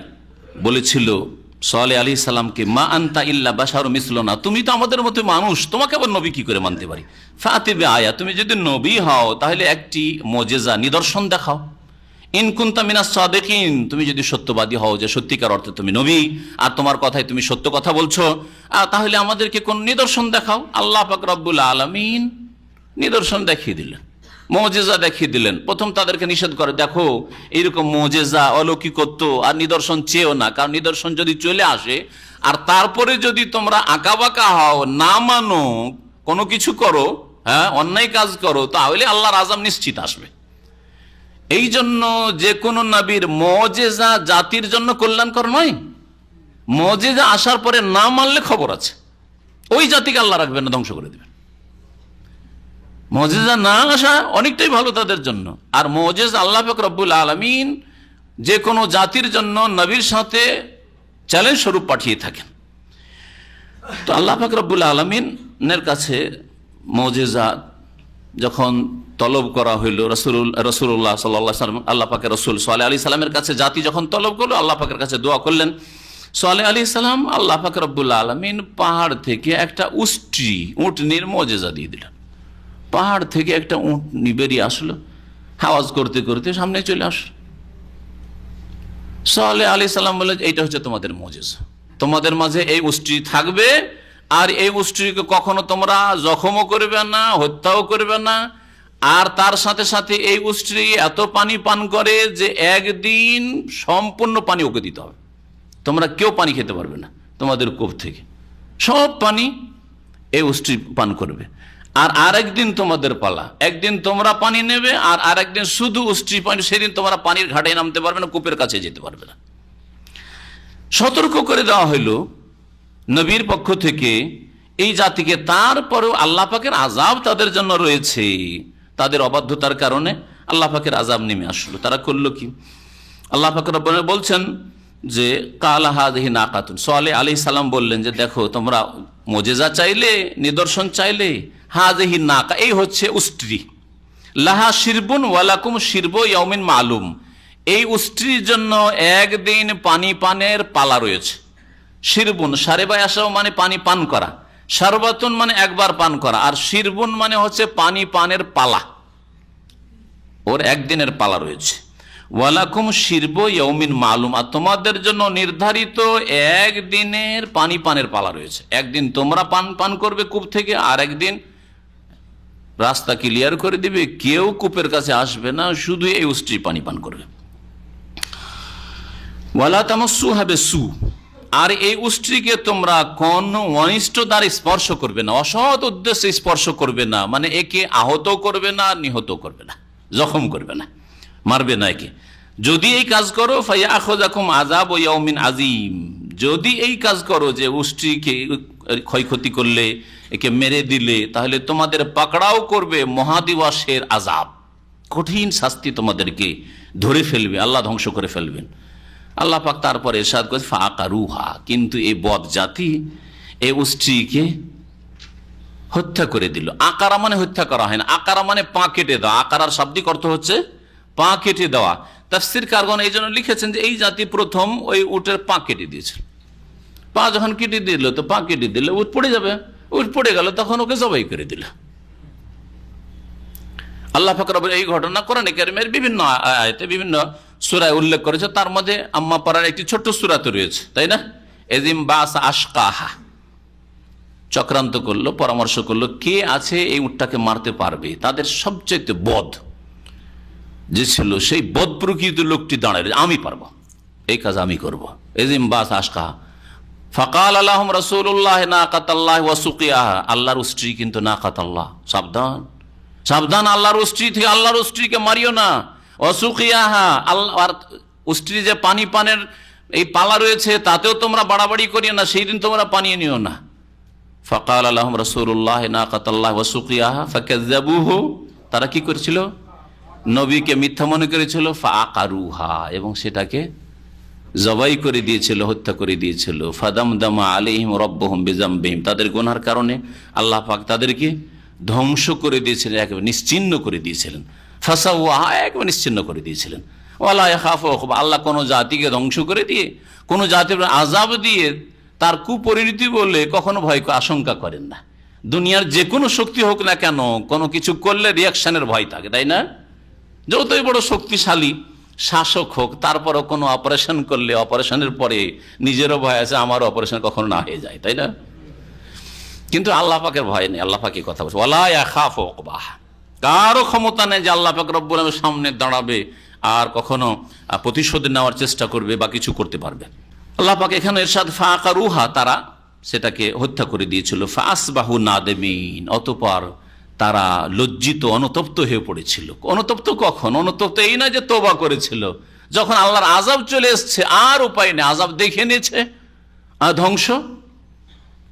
বলেছিল সালেহ আলাইহিস সালামকে, মা আনতা ইল্লা বাশারুম মিসলুনা, তুমি তো আমাদের মতো মানুষ, তোমাকে আবার নবী কি করে মানতে পারি? ফাতি বিআয়া, তুমি যদি নবী হও তাহলে একটি মুজিজা, নিদর্শন দেখাও। ইন কুনতা মিনাস সাদিকিন, তুমি যদি সত্যবাদী হও, যে সত্যিকার অর্থে তুমি নবী আর তোমার কথায় তুমি সত্য কথা বলছো, তাহলে আমাদেরকে কোন নিদর্শন দেখাও। আল্লাহ পাক রব্বুল আলামিন নিদর্শন দেখিয়ে দিলেন, মুজিজা দেখিয়ে দিলেন। প্রথম তাদেরকে নিষেধ করে, দেখো এইরকম মুজিজা অলৌকিকত্ব আর নিদর্শন চেয়েও না, কারণ নিদর্শন যদি চলে আসে আর তারপরে যদি তোমরা আঁকাবাঁকা হও, না মানো, কোনো কিছু করো, হ্যাঁ অন্যায় কাজ করো, তাহলে আল্লাহর আযাব নিশ্চিত আসবে। এই জন্য যে কোনো নবীর মুজিজা জাতির জন্য কল্যাণকর নয়, মুজিজা আসার পরে না মানলে খবর আছে, ওই জাতিকে আল্লাহ রাখবেন না, ধ্বংস করে দেবেন। মুজিজা না আসা অনেকটাই ভালো তাদের জন্য। আর মুজিজা আল্লাহ পাক রব্বুল আলামিন যে কোনো জাতির জন্য নবীর সাথে চ্যালেঞ্জ স্বরূপ পাঠিয়ে থাকেন। তো আল্লাহ পাক রব্বুল আলামিনের কাছে মুজিজা যখন তলব করা হইল, রাসূলুল্লাহ সাল্লাল্লাহু আলাইহি ওয়াসাল্লাম, আল্লাহ পাকের রাসূল সালেহ আলাইহিস সালামের কাছে জাতি যখন তলব করলো, আল্লাহ পাকের কাছে দোয়া করলেন। সালেহ আলাইহিস সালাম আল্লাহ পাক রব্বুল আলামিন পাহাড় থেকে একটা উটনির মুজিজা দিয়ে দিলেন। পাহাড় থেকে একটা উটনি বেরিয়ে আসলো, আওয়াজ করতে করতে সামনে চলে আসলো। সালেহ আলাইহিস সালাম বললেন, এইটা হচ্ছে তোমাদের মুজিজা, তোমাদের মাঝে এই উষ্ট্রি থাকবে, আর এই উষ্ট্রিকে কখনো তোমরা জখমও করবে না, হত্যাও করবে না। আর তার সাথে সাথে এই উষ্ট্রি এত পানি পান করে যে একদিন সম্পূর্ণ পানি ওকে দিতে হবে, তোমরা কেউ পানি খেতে পারবে না, তোমাদের কূপ থেকে সব পানি এই উষ্ট্রি পান করবে। আর আরেকদিন তোমাদের পালা, একদিন তোমরা পানি নেবে, আর আরেকদিন শুধু উষ্ট্রি পানি, সেদিন তোমরা পানির ঘাটে নামতে পারবে না, কূপের কাছে যেতে পারবে না। সতর্ক করে দেওয়া হইল নবীর পক্ষ থেকে এই জাতিকে। তারপরেও আল্লাহ পাকের আযাব তাদের জন্য রয়েছে, তাদের অবাধ্যতার কারণে আল্লাহ পাকের আযাব নেমে আসলো। তারা করলো কি? আল্লাহ পাক রব্বুল বলছেন যে কালা হাযিহি নাকাতুন, সালেহ আলাইহিস সালাম বললেন যে দেখো তোমরা মুজিজা চাইলে, নিদর্শন চাইলে, হাযিহি নাকা, এই হচ্ছে উষ্ট্রি, লাহা শিরবুন ওয়ালাকুম শিরবু ইয়াউমিন মালুম, এই উষ্ট্রির জন্য একদিন পানি পানের পালা রয়েছে। শিরবুন সারেবাই আসাও মানে পানি পান করা, শারবাতুন মানে একবার পান করা, আর শিরবুন মানে হচ্ছে পানি পানের পালা, ওর একদিনের পালা রয়েছে। ওয়ালাকুম শিরবু ইয়াউমিন মালুম, আর তোমাদের জন্য নির্ধারিত একদিনের পানি পানের পালা রয়েছে। একদিন তোমরা পান করবে কূপ থেকে, আর একদিন রাস্তা ক্লিয়ার করে দিবে, কেউ কূপের কাছে আসবে না, শুধু এই উষ্ট্রি পানি পান করবে। ওয়ালা তামাসসুহা বিসু, আর এই উষ্ট্রিকে তোমরা কোন অনিষ্ট দ্বারা স্পর্শ করবে না, অসৎ উদ্দেশ্যে স্পর্শ করবে না, মানে একে আহত করবে না, নিহত করবে না, জখম করবে না, মারবে না একে। যদি এই কাজ করো ফায়াখুযাকুম আযাবু ইয়াউমিন আযীম, যদি এই কাজ করো যে উষ্ট্রিকে ক্ষয়ক্ষতি করলে, একে মেরে দিলে, তাহলে তোমাদের পাকড়াও করবে মহাদিবসের আযাব, কঠিন শাস্তি তোমাদেরকে ধরে ফেলবে, আল্লাহ ধ্বংস করে ফেলবেন। আল্লাহ পাক তারপরে ইরশাদ করেছে ফাআকারুহা, কিন্তু এই বদ জাতি এই উষ্ট্রিকে হত্যা করে দিল। আকারা মানে হত্যা করা হয় না, আকারা মানে পা কেটে দেওয়া। আকারার শাব্দিক অর্থ হচ্ছে পা কেটে দেওয়া। তাফসীর কারগণ এই জন্য লিখেছেন যে এই জাতি প্রথম ওই উটের পা কেটে দিয়েছিল। পা যখন কেটে দিল, তো পা কেটে দিলে উট পড়ে যাবে, উট পড়ে গেল, তখন ওকে জবাই করে দিল। আল্লাহ পাক রব্বুল এই ঘটনা কোরআনে কারীমের বিভিন্ন আয়াতে, বিভিন্ন সূরায় উল্লেখ করেছে। তার মধ্যে আম্মা পারার একটি ছোট্ট সূরা তো রয়েছে, তাই না? এজিম বাস আশকাহা, চক্রান্ত করলো, পরামর্শ করলো, কে আছে এই উটটাকে মারতে পারবে। তাদের সবচেয়ে বদ যে ছিল, সেই বদ প্রকৃত লোকটি দাঁড়ায়, আমি পারবো, এই কাজ আমি করব। এজিম বাস আশকাহা ফাকাল আলাহুম রাসূলুল্লাহ নাকাতাল্লাহ ওয়া সুকিয়াহা, আল্লাহর উষ্ট্রি কিন্তু নাকাতাল্লাহ, সাবধান সাবধান, আল্লাহর উষ্ট্রি থেকে, আল্লাহর উষ্ট্রিকে মারিও না। ওয়া সুকিয়াহা, আল্লাহর উষ্ট্রি যে পানি পানের এই পালা রয়েছে তাতেও তোমরা বাড়াবাড়ি করিও না, সেই দিন তোমরা পানি নিও না। ফাকাল আলাহুম রাসূলুল্লাহ নাকাতাল্লাহ ওয়া সুকিয়াহা ফাকাযযাবুহু, তারা কি করেছিল? নবীকে মিথ্যা মনে করেছিল। ফাআকারুহা, এবং সেটাকে জবাই করে দিয়েছিল, হত্যা করে দিয়েছিল। ফাদামদামা আলাইহিম রাব্বুহুম বিযামবিহিম, তাদের গুনার কারণে আল্লাহ পাক তাদেরকে ধ্বংস করে দিয়েছিলেন, একেবারে নিশ্চিহ্ন করে দিয়েছিলেন। ফাসাওয়াহা, একেবারে নিশ্চিহ্ন করে দিয়েছিলেন। ওয়ালা ইয়াখাফু উকবা, আল্লাহ কোনো জাতিকে ধ্বংস করে দিয়ে, কোনো জাতির আযাব দিয়ে তার কুপরিণতি বলে কখনো ভয় আশঙ্কা করেন না। দুনিয়ার যে কোনো শক্তি হোক না কেন, কোনো কিছু করলে রিয়াকশনের ভয় থাকে, তাই না? যতই বড় শক্তিশালী শাসক হোক, তারপরও কোনো অপারেশন করলে অপারেশনের পরে নিজেরও ভয় আছে, আমারও অপারেশন কখনো না হয়ে যায়, তাই না? কিন্তু আল্লাহ পাকের ভয় নেই। আল্লাহ পাকের কথা বলছে ওয়ালা ইয়াখাফু উকবাহ, কারো ক্ষমতা নেই যে আল্লাহ পাক রব্বুল আলামিনের সামনে দাঁড়াবে আর কখনো প্রতিশোধ নেওয়ার চেষ্টা করবে বা কিছু করতে পারবে। আল্লাহ পাক এখানে ইরশাদ ফাআকারুহা, তারা সেটাকে হত্যা করে দিয়েছিল। ফাআসবাহু নাদিমিন, অতঃপর তারা লজ্জিত, অনুতপ্ত হয়ে পড়েছিল। অনুতপ্ত কখন? অনুতপ্ত এই না যে তওবা করেছিল, যখন আল্লাহর আযাব চলে এসছে আর উপায় নেই, আযাব দেখে নিয়েছে, ধ্বংস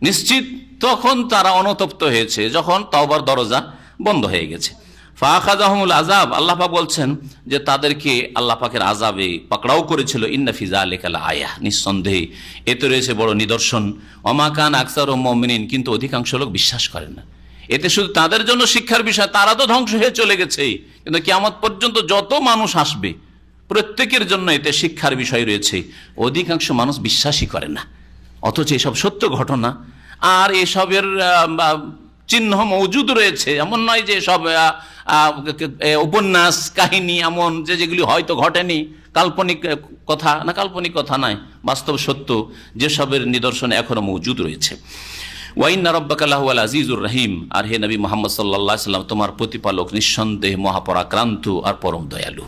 নিশ্চিত, তখন তারা অনুতপ্ত হয়েছে, যখন তওবার দরজা বন্ধ হয়ে গেছে। ফাআখাযাহুমুল আযাব, আল্লাহ পাক বলছেন যে তাদেরকে আল্লাহ পাকের আযাবে পাকড়াও করেছিল। ইন্না ফি যালিকা লাআয়াহ, নিঃসন্দেহে এতে রয়েছে বড় নিদর্শন। ওমা কান আকসারুহুম মুমিনিন, কিন্তু অধিকাংশ লোক বিশ্বাস করে না। এতে শুধু তাদের জন্য শিক্ষার বিষয়, তারা তো ধ্বংস হয়ে চলে গেছে, কিন্তু কিয়ামত পর্যন্ত যত মানুষ আসবে প্রত্যেকের জন্য এতে শিক্ষার বিষয় রয়েছে। অধিকাংশ মানুষ বিশ্বাসই করে না, অথচ এসব সত্য ঘটনা আর এসবের চিহ্ন মজুদ রয়েছে। এমন নয় যে সব উপন্যাস কাহিনী এমন যেগুলি হয়তো ঘটেনি, কাল্পনিক কথা না, কাল্পনিক কথা নয়, বাস্তব সত্য যেসবের নিদর্শন এখনো মজুদ রয়েছে। ওয়াইন্না রাব্বাকা লাহুয়াল আজিজুর রহিম, আর হে নবী মুহাম্মদ সাল্লাল্লাহু আলাইহি সাল্লাম, তোমার প্রতিপালক নিঃসন্দেহে মহাপরাক্রান্ত আর পরম দয়ালু।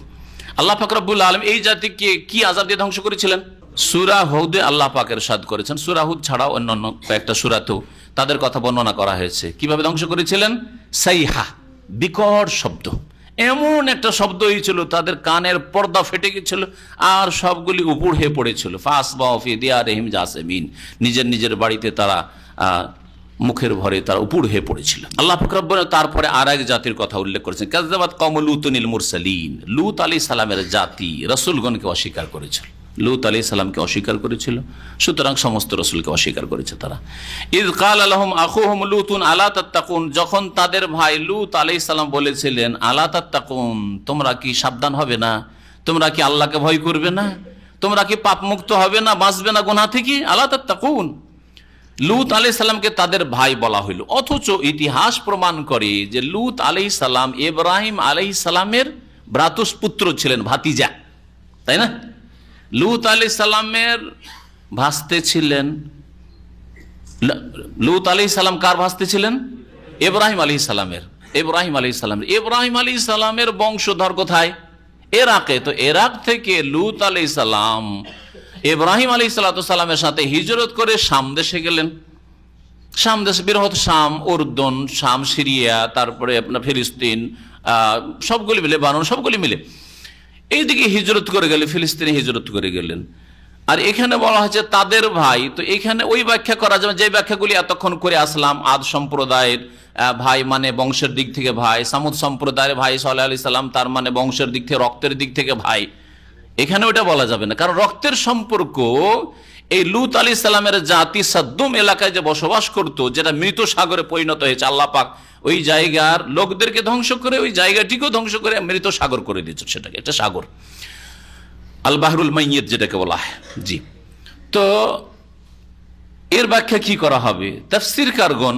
আল্লাহ পাক রব্বুল আলামিন এই জাতিকে কি আযাব দিয়ে ধ্বংস করেছিলেন? সূরা হুদে আল্লাহ পাক ইরশাদ করেছেন, সূরা হুদ ছাড়াও অন্যান্য কয়েকটা সূরাতেও তাদের কথা বর্ণনা করা হয়েছে। কিভাবে ধ্বংস করেছিলেন? সাইহা, বিকট শব্দ, এমন একটা শব্দ হয়েছিল তাদের কানের পর্দা ফেটে গেছিল আর সবগুলি উপুড় হয়ে পড়েছিল। ফাসবাহু ফি দিয়ারিহিম জাসিমিন, নিজের নিজের বাড়িতে তারা মুখের ভরে তারা উপুড় হয়ে পড়েছিল। আল্লাহ পাক রব্বুল তারপরে আর এক জাতির কথা উল্লেখ করেছেন, কাযযাবাত কওমু লূতুনিল মুরসালিন, লূত আলাইহিস সালামের জাতি রাসূলগণকে অস্বীকার করেছিল। লূত আলাইহিস সালামকে অস্বীকার করেছিল, সুতরাং সমস্ত রাসূলকে অস্বীকার করেছে তারা। ইয ক্বালা লাহুম আখুহুম লূতুন আলা তাত্তাকুন, যখন তাদের ভাই লূত আলাইহিস সালাম বলেছিলেন আলা তাত্তাকুন, তোমরা কি সাবধান হবে না, তোমরা কি আল্লাহকে ভয় করবে না, তোমরা কি পাপ মুক্ত হবে না, বাঁচবে না গুনাহ থেকে, আলা তাত্তাকুন। লূত আলাইহিস সালামকে তাদের ভাই বলা হইল, অথচ ইতিহাস প্রমাণ করে যে লূত আলাইহিস সালাম ইব্রাহিম আলাইহিস সালামের ভ্রাতুষ্পুত্র ছিলেন, ভাতিজা, তাই না? লূত আলাইহিস সালামের ভাস্তে ছিলেন। লূত আলাইহিস সালাম কার ভাস্তে ছিলেন? ইব্রাহিম আলাইহিস সালামের। ইব্রাহিম আলাইহিস সালামের বংশধর কোথায়? ইরাকে। তো ইরাক থেকে লূত আলাইহিস সালাম ইব্রাহিম আলাইহিস সালামের সাথে হিজরত করে শাম দেশে গেলেন। শাম দেশে বৃহৎ শাম, উর্দন, শাম, সিরিয়া, তারপরে আপনার ফিলিস্তিন, সবগুলি মিলে, লেবানন, সবগুলি মিলে এইদিকে হিজরত করে গেলেন, ফিলিস্তিনে হিজরত করে গেলেন। আর এখানে বলা হয়েছে তাদের ভাই। তো এখানে ওই ব্যাখ্যা করা যাবে যে ব্যাখ্যাগুলি এতক্ষণ করে আসলাম, আদ সম্প্রদায়ের ভাই মানে বংশের দিক থেকে ভাই, সামুদ সম্প্রদায়ের ভাই সালেহ আলাইহিস সালাম তার মানে বংশের দিক থেকে, রক্তের দিক থেকে ভাই। এখানে ওটা বলা যাবে না, কারণ রক্তের সম্পর্ক এই লূত আলাইহিস সালামের জাতি সাদ্দুম এলাকায় যে বসবাস করত, যেটা মৃত সাগরে পরিণত হয়েছে, আল্লাহ পাক ওই জায়গার লোকদেরকে ধ্বংস করে ওই জায়গাটিকেও ধ্বংস করে মৃত সাগর করে দিয়েছে, সেটাকে একটা সাগর, আল বাহরুল মাইয়িত যেটাকে বলা হয়। জি, তো এর ব্যাখ্যা কি করা হবে? তাফসীরকারগণ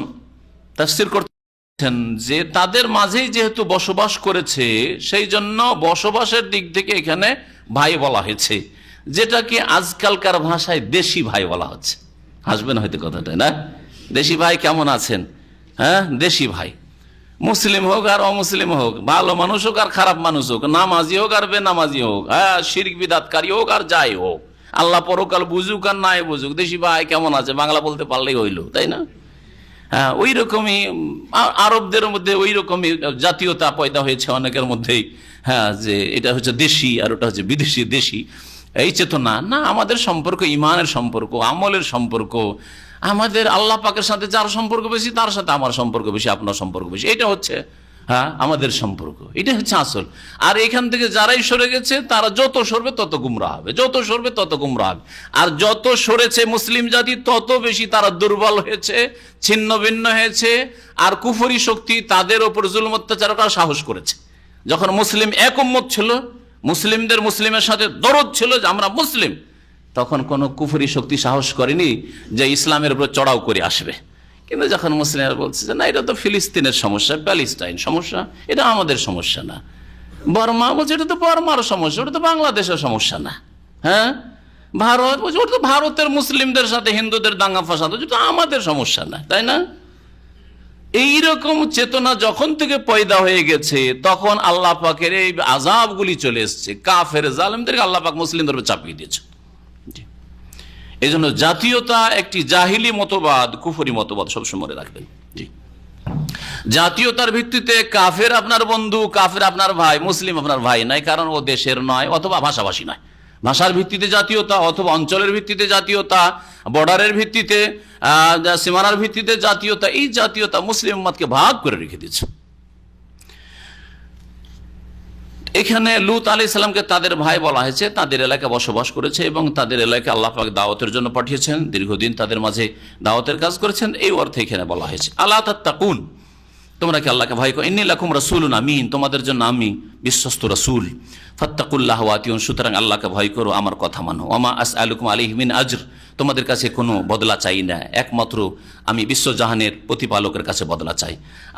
তাফসীর করছেন যে তাদের মাঝেই যেহেতু বসবাস করেছে, সেই জন্য বসবাসের দিক থেকে এখানে ভাই বলা হয়েছে, যেটাকে আজকালকার ভাষায় দেশি ভাই বলা হচ্ছে। হাসবেন হয়তো কথাটা, না? দেশি ভাই কেমন আছেন? হ্যাঁ, দেশি ভাই, মুসলিম হোক আর অমুসলিম হোক, ভালো মানুষ হোক আর খারাপ মানুষ হোক, নামাজি হোক আর বেনামাজি হোক, হ্যাঁ, শিরক বিদআতকারী হোক আর যাই হোক, আল্লাহ পরকাল বুঝুক আর নাই বুঝুক, দেশি ভাই কেমন আছে বাংলা বলতে পারলেই হইল, তাই না? হ্যাঁ, ওই রকমই আরবদের মধ্যে ওই রকমই জাতীয়তা পয়দা হয়েছে অনেকের মধ্যেই। হ্যাঁ, যে এটা হচ্ছে দেশি আর ওটা হচ্ছে বিদেশি। দেশি এই চেতনা না, আমাদের সম্পর্ক ইমানের সম্পর্ক, আমলের সম্পর্ক। আমাদের আল্লাহ পাকের সাথে যার সম্পর্ক বেশি তার সাথে আমার সম্পর্ক বেশি, আপনার সম্পর্ক বেশি। এটা হচ্ছে হ্যাঁ আমাদের সম্পর্ক, এটা হচ্ছে আসল। আর এখান থেকে যারাই সরে গেছে তারা যত সরবে তত গুমরাহ হবে, যত সরবে তত গুমরাহ হবে। আর যত সরেছে মুসলিম জাতি তত বেশি তারা দুর্বল হয়েছে, ছিন্ন ভিন্ন হয়েছে। আর কুফরি শক্তি তাদের ওপর জুলুম অত্যাচার করার সাহস করেছে। যখন মুসলিম এক উম্মত ছিল, মুসলিমদের মুসলিমের সাথে দরদ ছিল যে আমরা মুসলিম, তখন কোনো কুফরি শক্তি সাহস করেনি যে ইসলামের উপর চড়াও করে আসবে। কিন্তু যখন মুসলিমরা বলছে যে না, এটা তো ফিলিস্তিনের সমস্যা, প্যালেস্টাইন সমস্যা, এটা আমাদের সমস্যা না। বর্মা বলছে এটা তো বর্মার সমস্যা, ওটা তো বাংলাদেশের সমস্যা না। হ্যাঁ, ভারত বলছে ওটা তো ভারতের মুসলিমদের সাথে হিন্দুদের দাঙ্গা ফাসাদ, ওটা আমাদের সমস্যা না, তাই না? এইরকম চেতনা যখন থেকে পয়দা হয়ে গেছে তখন আল্লাহ পাকের এই আযাবগুলি চলে এসছে। কাফের জালেমদেরকে আল্লাহ পাক মুসলিমদের উপর চাপিয়ে দিয়েছে। এই জন্য জাতীয়তা একটি জাহিলি মতবাদ, কুফরি মতবাদ, সবসময় মনে রাখবেন। জি, জাতীয়তার ভিত্তিতে কাফের আপনার বন্ধু, কাফের আপনার ভাই, মুসলিম আপনার ভাই নয়, কারণ ও দেশের নয় অথবা ভাষাভাষী নয়। ভাষার ভিত্তিতে জাতীয়তা অথবা অঞ্চলের ভিত্তিতে জাতীয়তা, বর্ডারের ভিত্তিতে, সীমানার ভিত্তিতে জাতীয়তা, এই জাতীয়তা মুসলিম উম্মতকে ভাগ করে রেখে দিয়েছে। এখানে লূত আলাইহিস সালামকে তাদের ভাই বলা হয়েছে, তাদের এলাকায় বসবাস করেছে এবং তাদের এলাকায় আল্লাহ পাক দাওয়াতের জন্য পাঠিয়েছেন, দীর্ঘদিন তাদের মাঝে দাওয়াতের কাজ করেছেন, এই অর্থে এখানে বলা হয়েছে আল্লাহ তাত্তাকুন, তোমরা কি আল্লাহকে ভয় করো। ইন্নী লাকুম রাসূলুন আমিন, তোমাদের জন্য আমি বিশ্বস্ত রাসূল। ফাত্তাকুল্লাহ ওয়া আতিউন, সুতরাং আল্লাহকে ভয় করো, আমার কথা মানো। ওমা আসআলুকুম আলাইহি মিন আজর, তোমাদের কাছে কোনো বদলা চাই না, একমাত্র আমি বিশ্বজাহানের প্রতিপালকের কাছে বদলা চাই।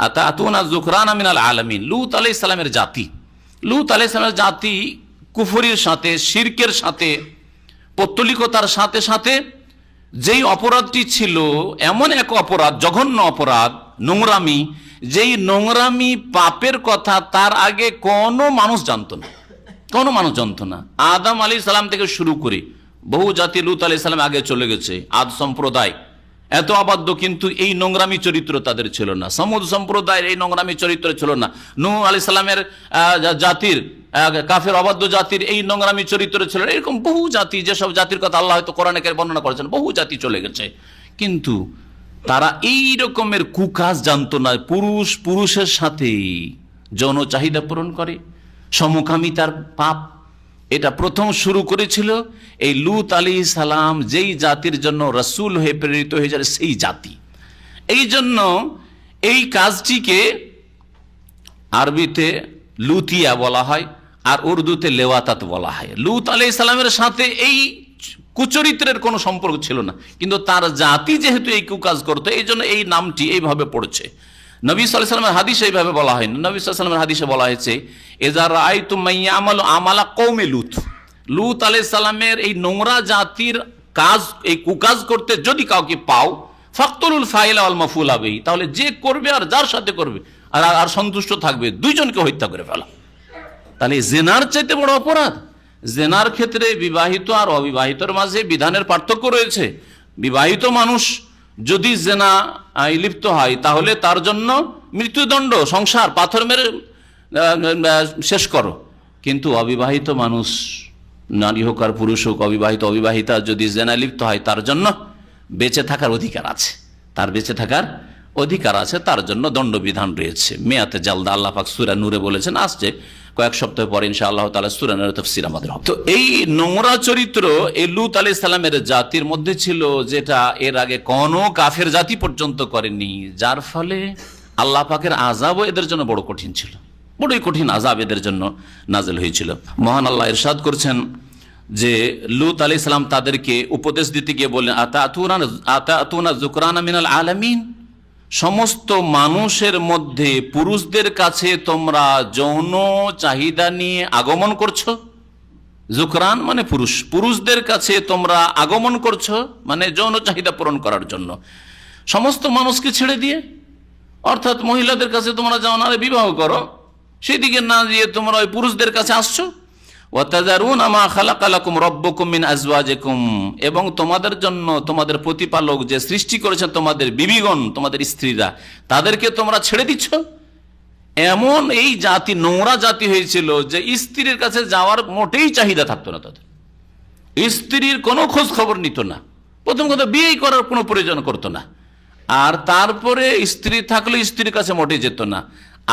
আতাতুনা যুকরানা মিনাল আলামিন, লূত আলাইহিস সালামের জাতি, লূত আলাইহিস সালামের জাতি কুফরির সাথে, শিরকের সাথে, পৌত্তলিকতার সাথে সাথে যেই অপরাধটি ছিল, এমন এক অপরাধ, জঘন্য অপরাধ, নোংরামি, যেই নোংরামি পাপের কথা তার আগে কোনো মানুষ জানতো না, কোনো মানুষ জানতো না। আদম আলাইহিস সালাম থেকে শুরু করে বহু জাতি লূত আলাইহিস সালাম আগে চলে গেছে। আদ সম্প্রদায় এত অবাধ্য, কিন্তু এই নোংরামি চরিত্র তাদের ছিল না। সমুদ সম্প্রদায়ের এই নোংরামি চরিত্র ছিল না। নূহ আলাইহিস সালামের জাতির, কাফের অবাধ্য জাতির এই নোংরামি চরিত্র ছিল না। এরকম বহু জাতি, যেসব জাতির কথা আল্লাহ হয়তো কোরআনে বর্ণনা করেছেন, বহু জাতি চলে গেছে, কিন্তু তারা এই রকমের কুকাজ জানতো না। পুরুষ পুরুষের সাথে যৌন চাহিদা পূরণ করে, সমকামিতার পাপ, এটা প্রথম শুরু করেছিল এই লূত আলাইহিস সালাম, যেই জাতির জন্য রাসূল হয়ে প্রেরিত হয়ে যায় সেই জাতি। এই জন্য এই কাজটিকে আরবিতে লুতিয়া বলা হয় আর উর্দুতে লেওয়াতাত বলা হয়। লূত আলাইহিস সালামের সাথে এই কুচরিত্রের কোনো সম্পর্ক ছিল না, কিন্তু তার জাতি যেহেতু এই কুকাজ করতো, এই জন্য এই নামটি এইভাবে পড়েছে। নবী সাল্লাল্লাহু আলাইহি ওয়াসাল্লামের হাদিসে এইভাবে বলা হয় না। নবী সাল্লাল্লাহু আলাইহি ওয়াসাল্লামের হাদিসে বলা হয়েছে ইযা রাআইতুম মান ইয়ামালু আমালা কওমে লূত, লূত আলাইহিস সালামের এই নোংরা জাতির কাজ, এই কুকাজ করতে যদি কাউকে পাও, ফাকতুলুল ফাইলা ওয়াল মাফউলা বিহি, তাহলে যে করবে আর যার সাথে করবে আর সন্তুষ্ট থাকবে, দুইজনকে হত্যা করে ফেলা। তাহলে জেনার চাইতে বড় অপরাধ? জেনার ক্ষেত্রে বিবাহিত আর অবিবাহিতর মাঝে বিধানের পার্থক্য রয়েছে। বিবাহিত মানুষ যদি জেনা লিপ্ত হয় তাহলে তার জন্য মৃত্যুদণ্ড, সংসার পাথর মেরে শেষ করো। কিন্তু অবিবাহিত মানুষ, নারী হোক আর পুরুষ হোক, অবিবাহিত অবিবাহিতা যদি জেনা লিপ্ত হয় তার জন্য বেঁচে থাকার অধিকার আছে, তার বেঁচে থাকার অধিকার আছে, তার জন্য দণ্ডবিধান রয়েছে। মেয়াতে জালদা আল্লাহ পাক সূরা নূরে বলেছেন, আসছে কয়েক সপ্তাহ পরে ইনশাআল্লাহ তাআলা সূরা নূরের তাফসীর আমাদের হবে। তো এই নোংরা চরিত্র এই লূত আলাইহিস সালামের জাতির মধ্যে ছিল, যেটা এর আগে কোনো কাফের জাতি পর্যন্ত করেনি, যার ফলে আল্লাহ পাকের আযাবও এদের জন্য বড় কঠিন ছিল, বড়ই কঠিন আযাব এদের জন্য নাযিল হয়েছিল। মহান আল্লাহ ইরশাদ করছেন যে লূত আলাইহিস সালাম তাদেরকে উপদেশ দিতে গিয়ে বললেন, আতাতুনা যুকরানা মিনাল আলামিন, সমস্ত মানুষের মধ্যে পুরুষদের কাছে তোমরা যৌন চাহিদা নিয়ে আগমন করছো। যুকরান মানে পুরুষ, পুরুষদের কাছে তোমরা আগমন করছো মানে যৌন চাহিদা পূরণ করার জন্য, সমস্ত মানুষকে ছেড়ে দিয়ে। অর্থাৎ মহিলাদের কাছে তোমরা যাও না, বিবাহ করো, সেদিকে না গিয়ে তোমরা ওই পুরুষদের কাছে আসছো। ওয়াতাযারুনা মা খালাকা লাকুম রাব্বুকুম মিন আজওয়াজিকুম, এবং তোমাদের জন্য তোমাদের প্রতিপালক যে সৃষ্টি করেছেন তোমাদের বিবিগণ, তোমাদের স্ত্রীরা, তাদেরকে তোমরা ছেড়ে দিচ্ছ। এমন এই জাতি নোংরা জাতি হয়েছিল যে স্ত্রীর কাছে যাওয়ার মোটেই চাহিদা থাকতো না তাদের, স্ত্রীর কোনো খোঁজ খবর নিত না, প্রথম কথা বিয়ে করার কোনো প্রয়োজন করতো না, আর তারপরে স্ত্রী থাকলে স্ত্রীর কাছে মোটেই যেত না।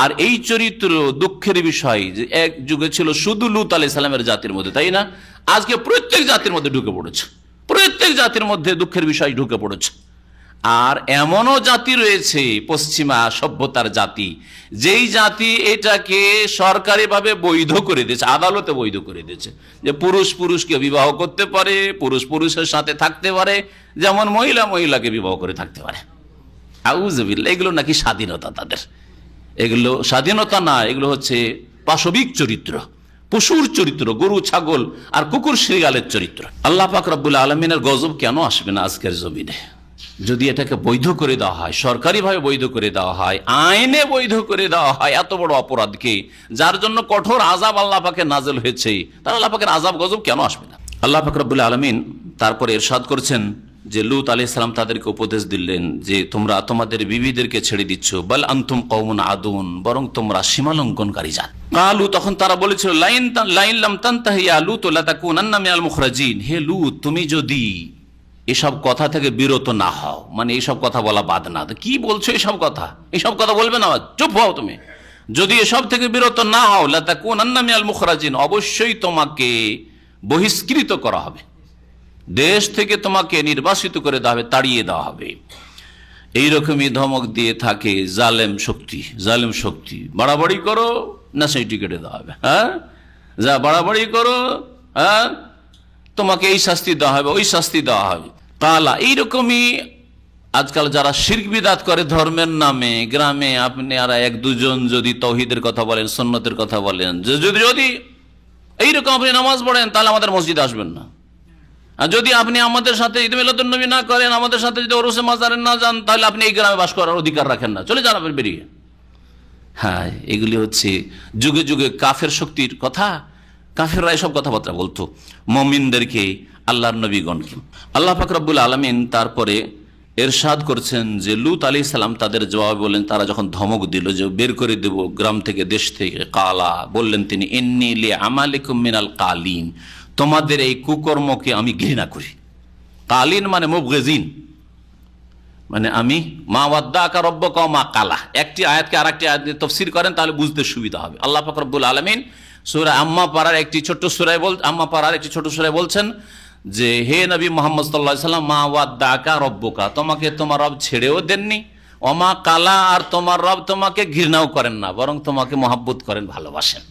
আর এই চরিত্র দুঃখের বিষয় যে এক যুগে ছিল শুধু লূত আলাইহিস সালামের জাতির মধ্যে, তাই না? আজকে প্রত্যেক জাতির মধ্যে ঢুকে পড়েছে, প্রত্যেক জাতির মধ্যে দুঃখের বিষয় ঢুকে পড়েছে। আর এমনও জাতি রয়েছে পশ্চিমা সভ্যতার জাতি, যেই জাতি এটাকে সরকারিভাবে বৈধ করে দিয়েছে, আদালতে বৈধ করে দিয়েছে যে পুরুষ পুরুষকে বিবাহ করতে পারে, পুরুষ পুরুষের সাথে থাকতে পারে, যেমন মহিলা মহিলাকে বিবাহ করে থাকতে পারে। আউযুবিল্লাহ, এগুলো নাকি স্বাধীনতা তাদের। এগুলো স্বাধীনতা না, এগুলো হচ্ছে পাশবিক চরিত্র, পশুর চরিত্র, গরু ছাগল আর কুকুর শৃগালের চরিত্র। আল্লাহ পাক রব্বুল আলামিনের গজব কেন আসবে না আজকের জমিনে? যদি এটাকে বৈধ করে দেওয়া হয়, সরকারিভাবে বৈধ করে দেওয়া হয়, আইনে বৈধ করে দেওয়া হয় এত বড় অপরাধকে, যার জন্য কঠোর আযাব আল্লাহ পাকের নাযিল হয়েছে, তার আল্লাহ পাকের আযাব গজব কেন আসবে না? আল্লাহ পাক রব্বুল আলামিন তারপরে ইরশাদ করছেন যে লূত আলাইহিস সালাম তাদেরকে উপদেশ দিলেন যে তোমরা তোমাদের বিবিদেরকে ছেড়ে দিচ্ছ, বাল আনতুম কওমুন আদুন, বরং তোমরা সীমালঙ্ঘনকারী জাত। কালু, তখন তারা বলেছিল, লাইন লাম তানতাহি ইয়া লূত লাতাকুনান্না মিনাল মুখরাজিন, হে লূত তুমি যদি এসব কথা থেকে বিরত না হও, মানে এইসব কথা বলা বাদ না, কি বলছো এইসব কথা, এইসব কথা বলবে না, চুপ হও তুমি। যদি এসব থেকে বিরত না হও, লাতাকুনান্না মিনাল মুখরাজিন, অবশ্যই তোমাকে বহিষ্কৃত করা হবে, দেশ থেকে তোমাকে নির্বাসিত করে দেওয়া হবে, তাড়িয়ে দেওয়া হবে। এইরকমই ধমক দিয়ে থাকে জালেম শক্তি। জালেম শক্তি, বাড়াবাড়ি করো না সেই টিকেটে দেওয়া হবে, হ্যাঁ, যা বাড়াবাড়ি করো, হ্যাঁ, তোমাকে এই শাস্তি দেওয়া হবে, ওই শাস্তি দেওয়া হবে। কালা, এইরকমই আজকাল যারা শিরক বিদআত করে ধর্মের নামে, গ্রামে আপনি আর এক দুজন যদি তৌহিদের কথা বলেন, সুন্নতের কথা বলেন, যদি এইরকম আপনি নামাজ পড়েন তাহলে আমাদের মসজিদে আসবেন না, আর যদি আপনি আমাদের সাথে ঈদ মিলাদুন নবী না করেন, আমাদের সাথে যদি ওরসে মাজারে না যান, তাহলে আপনি এই গ্রামে বাস করার অধিকার রাখেন না, চলে যান আপনি বেরিয়ে। হ্যাঁ, এগুলি হচ্ছে যুগে যুগে কাফের শক্তির কথা। কাফেররা এসব কথাবার্তা বলতো মুমিনদেরকে, আল্লাহর নবীগণকে। আল্লাহ পাক রব্বুল আলামিন তারপরে এরশাদ করছেন যে লূত আলাইহিস সালাম তাদের জবাব বলেন, তারা যখন ধমক দিল যে বের করে দেব গ্রাম থেকে, দেশ থেকে, কালা, বললেন তিনি, ইন্নী লিআমালিকুম মিনাল কালিন, তোমাদের এই কুকর্মকে আমি ঘৃণা করি। কালিন মানে মুবগিজিন, মানে আমি মা ওয়াদ্দাকা রব্বুকা মা কালা। একটি আয়াতকে আর একটি আয়াত দিয়ে তাফসীর করেন তাহলে বুঝতে সুবিধা হবে। আল্লাহ পাক রব্বুল আলামিন সূরা আম্মা পারার একটি ছোট্ট সূরায় বলছেন যে হে নবী মুহাম্মদ সাল্লাল্লাহু আলাইহি ওয়াসাল্লাম, মা ওয়াদ্দাকা রব্বুকা, তোমাকে তোমার রব ছেড়েও দেননি, ওমা কালা, আর তোমার রব তোমাকে ঘৃণাও করেন না, বরং তোমাকে মহব্বত করেন, ভালোবাসেন।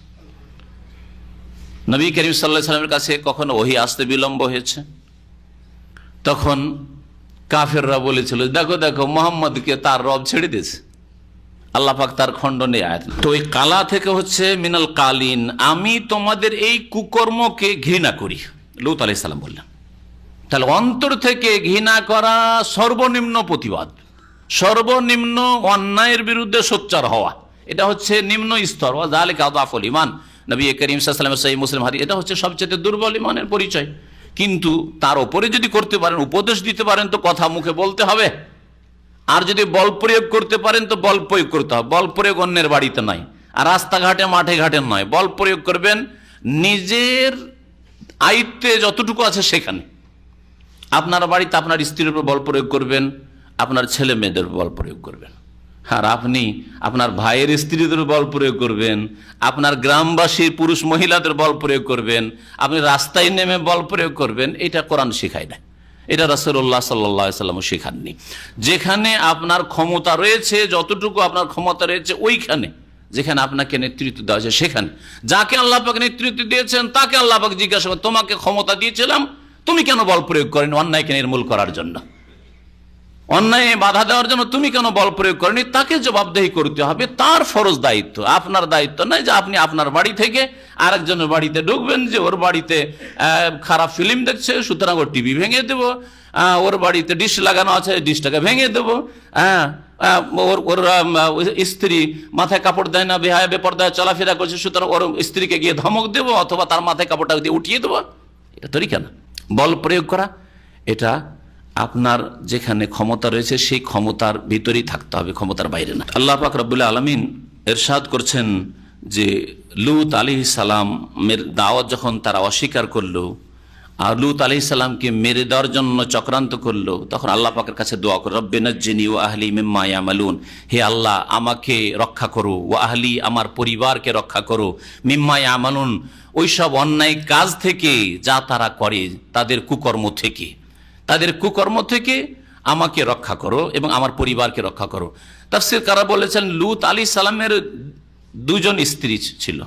নবী করিম সাল্লাল্লাহু আলাইহি ওয়াসাল্লামের কাছে কখনো ওহী আসতে বিলম্ব হয়েছে, তখন কাফেররা বলেছিল, দেখো দেখো মুহাম্মদকে তার রব ছেড়ে দিয়েছে। আল্লাহ পাক তার খণ্ডনে আয়াত। তো এই কালা থেকে হচ্ছে মিনাল কালিন, আমি তোমাদের এই কুকর্মকে ঘৃণা করি, লূত আলাইহিস সালাম বললেন। তাহলে অন্তর থেকে ঘৃণা করা সর্বনিম্ন প্রতিবাদ, সর্বনিম্ন অন্যায়ের বিরুদ্ধে সোচ্চার হওয়া, এটা হচ্ছে নিম্ন স্তর। ওয়া যালিকা আযাফুল ঈমান, নবী করিম সাল্লাল্লাহু আলাইহি ওয়াসাল্লামের সহিহ মুসলিম হাদিস, এটা হচ্ছে সবচেয়ে দুর্বল ঈমানের পরিচয়। কিন্তু তার উপরে যদি করতে পারেন, উপদেশ দিতে পারেন, তো কথা মুখে বলতে হবে, আর যদি বল প্রয়োগ করতে পারেন তো বল প্রয়োগ করতে হবে। বল প্রয়োগ অন্যের বাড়িতে নয়, আর রাস্তাঘাটে মাঠে ঘাটে নয়। বল প্রয়োগ করবেন নিজের আয়ত্তে যতটুকু আছে সেখানে। আপনার বাড়িতে আপনার স্ত্রীর উপর বল প্রয়োগ করবেন, আপনার ছেলে মেয়েদের বল প্রয়োগ করবেন, আর আপনি আপনার ভাইয়ের স্ত্রীদের বল প্রয়োগ করবেন, আপনার গ্রামবাসী পুরুষ মহিলাদের বল প্রয়োগ করবেন, আপনি রাস্তায় নেমে বল প্রয়োগ করবেন, এটা কোরআন শেখায় না, এটা রাসূলুল্লাহ সাল্লাল্লাহু আলাইহি ওয়াসাল্লাম শেখাননি। যেখানে আপনার ক্ষমতা রয়েছে, যতটুকু আপনার ক্ষমতা রয়েছে ওইখানে, যেখানে আপনাকে নেতৃত্ব দেওয়া হয়েছে সেখানে, যাকে আল্লাহ পাক নেতৃত্ব দিয়েছেন তাকে আল্লাহ পাক জিজ্ঞাসা করেন, তোমাকে ক্ষমতা দিয়েছিলাম, তুমি কেন বল প্রয়োগ করেন অন্যায়কে নির্মূল করার জন্য, অন্যায় বাধা দেওয়ার জন্য তুমি কেন বল প্রয়োগ করেনি? তাকে জবাবদেহি করতে হবে, তার ফরজ দায়িত্ব, আপনার দায়িত্ব নয় যে আপনি আপনার বাড়ি থেকে আরেকজনের বাড়িতে ঢুকবেন, যে ওর বাড়িতে খারাপ ফিল্ম দেখছে সুতরাং ওর টিভি ভেঙে দেবো, ওর বাড়িতে ডিশ লাগানো আছে ডিশটাকে ভেঙে দেবো, ওর ওর স্ত্রী মাথায় কাপড় দেয় না, বেহায়া বেপরদায় চলাফেরা করছে, সুতরাং ওর স্ত্রীকে গিয়ে ধমক দেবো অথবা তার মাথায় কাপড়টা দিয়ে উঠিয়ে দেবো। এটা তরিকা না। বল প্রয়োগ করা, এটা আপনার যেখানে ক্ষমতা রয়েছে সেই ক্ষমতার ভিতরেই থাকতে হবে, ক্ষমতার বাইরে না। আল্লাহ পাক রব্বুল আলামিন ইরশাদ করছেন যে লূত আলাইহিস সালামের দাওয়াত যখন তারা অস্বীকার করলো আর লূত আলাইহিস সালামকে মেরে দেওয়ার জন্য চক্রান্ত করলো, তখন আল্লাহ পাকের কাছে দোয়া করো, রব্বি নাজ্জিনি ওয়া আহলি মিম্মা ইয়ামালুন, হে আল্লাহ আমাকে রক্ষা করো, ওয়া আহলি আমার পরিবারকে রক্ষা করো, মিম্মা ইয়ামালুন ওই সব অন্যায় কাজ থেকে যা তারা করে, তাদের কুকর্ম থেকে, তাদের কুকর্ম থেকে আমাকে রক্ষা করো এবং আমার পরিবারকে রক্ষা করো। তাফসীরকাররা বলেছেন লূত আলাইহিস সালামের দুজন স্ত্রী ছিল,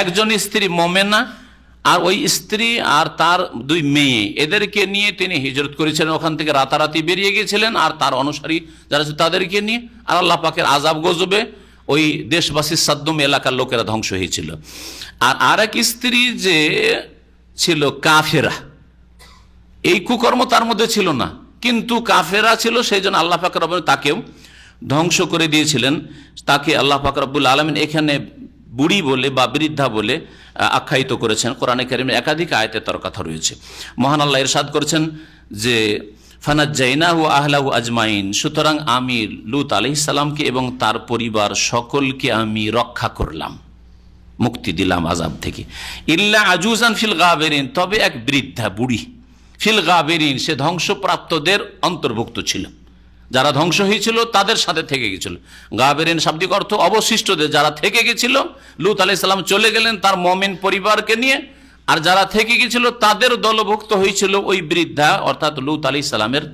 একজন স্ত্রী মোমেনা আর ওই স্ত্রী আর তার দুই মেয়ে, এদেরকে নিয়ে তিনি হিজরত করেছিলেন, ওখান থেকে রাতারাতি বেরিয়ে গিয়েছিলেন আর তার অনুসারী যারা ছিল তাদেরকে নিয়ে। আর আল্লাহ পাকের আযাব গজবে ওই দেশবাসীর সাদ্দুম এলাকার লোকেরা ধ্বংস হয়েছিল। আর আরেক স্ত্রী যে ছিল কাফেরা, এই কুকর্ম তার মধ্যে ছিল না, কিন্তু কাফেরা ছিল, সেই জন্য আল্লাহ পাক রব্বুল তাকেও ধ্বংস করে দিয়েছিলেন। তাকে আল্লাহ পাক রব্বুল আলামিন এখানে বুড়ি বলে বা বৃদ্ধা বলে আখ্যায়িত করেছেন। কোরআনে কারীমের একাধিক আয়াতে তার কথা রয়েছে। মহান আল্লাহ ইরশাদ করেছেন যে ফানাজ্জাইনাহু ওয়া আহলাহু আজমাইন, সুতরাং আমি লূত আলাইহিস সালামকে এবং তার পরিবার সকলকে আমি রক্ষা করলাম, মুক্তি দিলাম আযাব থেকে। ইল্লা আজুজান ফিল গাবিরিন, তবে এক বৃদ্ধা বুড়ি, ফিল গাবিরিন সে ধ্বংসপ্রাপ্তদের অন্তর্ভুক্ত ছিল, যারা ধ্বংস হয়েছিল তাদের সাথে থেকে গেছিল। গাবেরিন শাব্দিক অর্থ অবশিষ্টদের, যারা থেকে গেছিল। লূত আলাইহিস সালাম চলে গেলেন তার মুমিন পরিবারকে নিয়ে, আর যারা থেকে গেছিল তাদের দলভুক্ত হয়েছিল ওই বৃদ্ধা, অর্থাৎ লূত আলাইহিস সালামের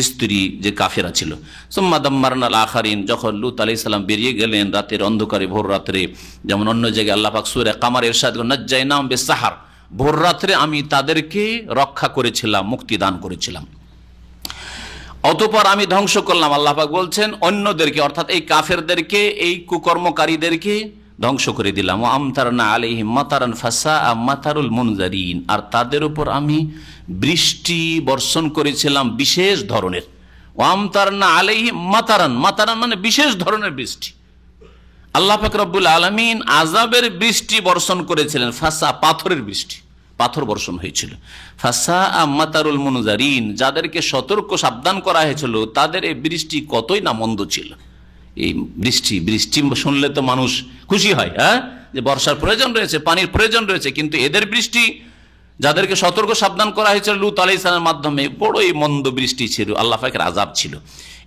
স্ত্রী যে কাফেরা ছিল। সুম্মা দাম্মারনাল আখারিন, যখন লূত আলাইহিস সালাম বেরিয়ে গেলেন রাতের অন্ধকারে, ভোর রাত্রে, যেমন অন্য জায়গায় আল্লাহ পাক সূরা কামার ইরশাদ করেন নাজ্জাইনাহুম বিসসাহার, ভোর রাত্রে আমি তাদেরকে রক্ষা করেছিলাম, মুক্তি দান করেছিলাম। অতঃপর আমি ধ্বংস করলাম, আল্লাহ পাক বলছেন অন্যদেরকে, অর্থাৎ এই কাফেরদেরকে, এই কুকর্মকারীদেরকে ধ্বংস করে দিলাম। ওয়া আমতারনা আলাইহিম মাতারান ফাসাআ মাতারুল মুনজারিন, আর তাদের উপর আমি বৃষ্টি বর্ষণ করেছিলাম বিশেষ ধরনের। ওয়া আমতারনা আলাইহিম মাতারান, মাতারান মানে বিশেষ ধরনের বৃষ্টি। আল্লাহ পাক রব্বুল আলামিন আযাবের বৃষ্টি বর্ষণ করেছিলেন, ফাসা পাথরের বৃষ্টি, পাথর বর্ষণ হয়েছিল। ফাসা মাতারুল মুনজারিন, যাদেরকে সতর্ক সাবধান করা হয়েছিল তাদের এই বৃষ্টি কতই না মন্দ ছিল। এই বৃষ্টি শুনলে তো মানুষ খুশি হয়, যে বর্ষার প্রয়োজন রয়েছে, পানির প্রয়োজন রয়েছে, কিন্তু এদের বৃষ্টি, যাদেরকে সতর্ক সাবধান করা হয়েছিল লূত আলাইহিস সালামের মাধ্যমে, বড়ই মন্দ বৃষ্টি ছিল, আল্লাহ পাকের আযাব ছিল।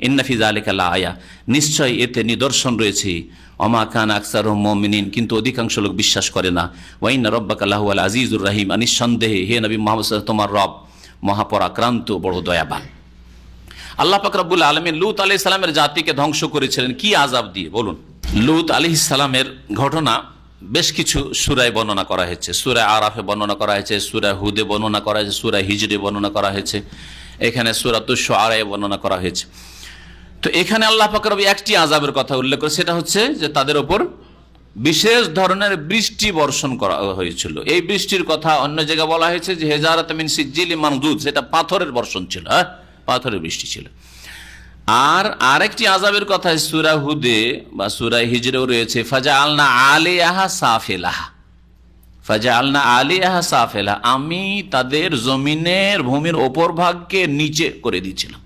ইন্না ফি যালিকা লাআয়া, নিশ্চয় এতে নিদর্শন রয়েছে। ওমা কানা আকসারুহুম মুমিনিন, কিন্তু অধিকাংশ লোক বিশ্বাস করে না। ওয়া ইন্না রাব্বাকা লাহুয়াল আজিজুর রহিম, নিঃসন্দেহে হে নবী মুহাম্মদ সাল্লাল্লাহু আলাইহি ওয়াসাল্লাম তোমার রব মহাপরাক্রান্ত, বড় দয়াবান। আল্লাহ পাক রব্বুল আলামিন লূত আলাইহিস সালামের জাতিকে ধ্বংস করেছিলেন কি আযাব দিয়ে বলুন? লূত আলাইহিস সালামের ঘটনা বেশ কিছু সূরায় বর্ণনা করা হয়েছে। সূরা আরাফে বর্ণনা করা হয়েছে, সূরা হুদে বর্ণনা করা হয়েছে, সূরা হিজরে বর্ণনা করা হয়েছে, এখানে সূরাতুশ শুআরায় বর্ণনা করা হয়েছে। তো এখানে আল্লাহ পাক রব্বুল একটি আযাবের কথা উল্লেখ করে, সেটা হচ্ছে যে তাদের উপর বিশেষ ধরনের বৃষ্টি বর্ষণ করা হয়েছিল। এই বৃষ্টির কথা অন্য জায়গায় বলা হয়েছে যে হেজারাত মিন সিজ্জিলি মানদুদ, সেটা পাথরের বর্ষণ ছিল, পাথরের বৃষ্টি ছিল। আর আরেকটি আযাবের কথা সূরা হুদে বা সূরা হিজরেও রয়েছে, ফাজআলনা আলিয়াহা সাফিলাহা, ফাজআলনা আলিয়াহা সাফিলাহা, আমি তাদের জমিনের ভূমির ওপর ভাগকে নিচে করে দিয়েছিলাম,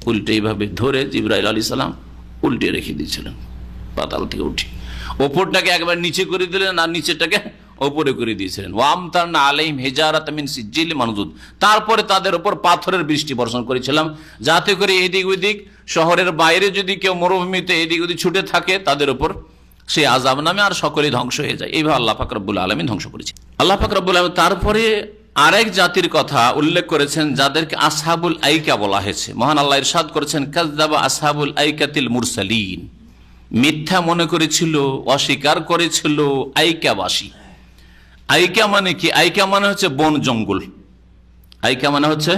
উল্টে এইভাবে ধরে জিবরাইল আলাইহিস সালাম উল্টে রেখে দিয়েছিলেন, পাতাল থেকে উঠে ওপরটাকে একবার নিচে করে দিলেন আর নিচেটাকে ওপরে করে দিয়েছিলেন। ওয়ামতারনা আলাইহিম হিজারাতাম মিন সিজ্জিল মানদুদ, তারপরে তাদের উপর পাথরের বৃষ্টি বর্ষণ করেছিলাম, যাতে করে এদিক ওদিক শহরের বাইরে যদি কেউ মরুভূমিতে এদিক ওদিক ছুটে থাকে তাদের উপর সেই আযাব নামে আর সকলেই ধ্বংস হয়ে যায়। এইভাবে আল্লাহ পাক রব্বুল আলামিন ধ্বংস করেছে। আল্লাহ পাক রব্বুল আলামিন তারপরে আরেক জাতির কথা উল্লেখ করেছেন যাদেরকে আসহাবুল আইকা বলা হয়েছে। মহান আল্লাহ ইরশাদ করেছেন, কাযযাবা আসহাবুল আইকাতিল মুরসালিন, মিথ্যা মনে করেছিল, অস্বীকার করেছিল আইকাবাসী। আইকা মানে কি? আইকা মানে হচ্ছে বন জঙ্গল। আইকা মানে হচ্ছে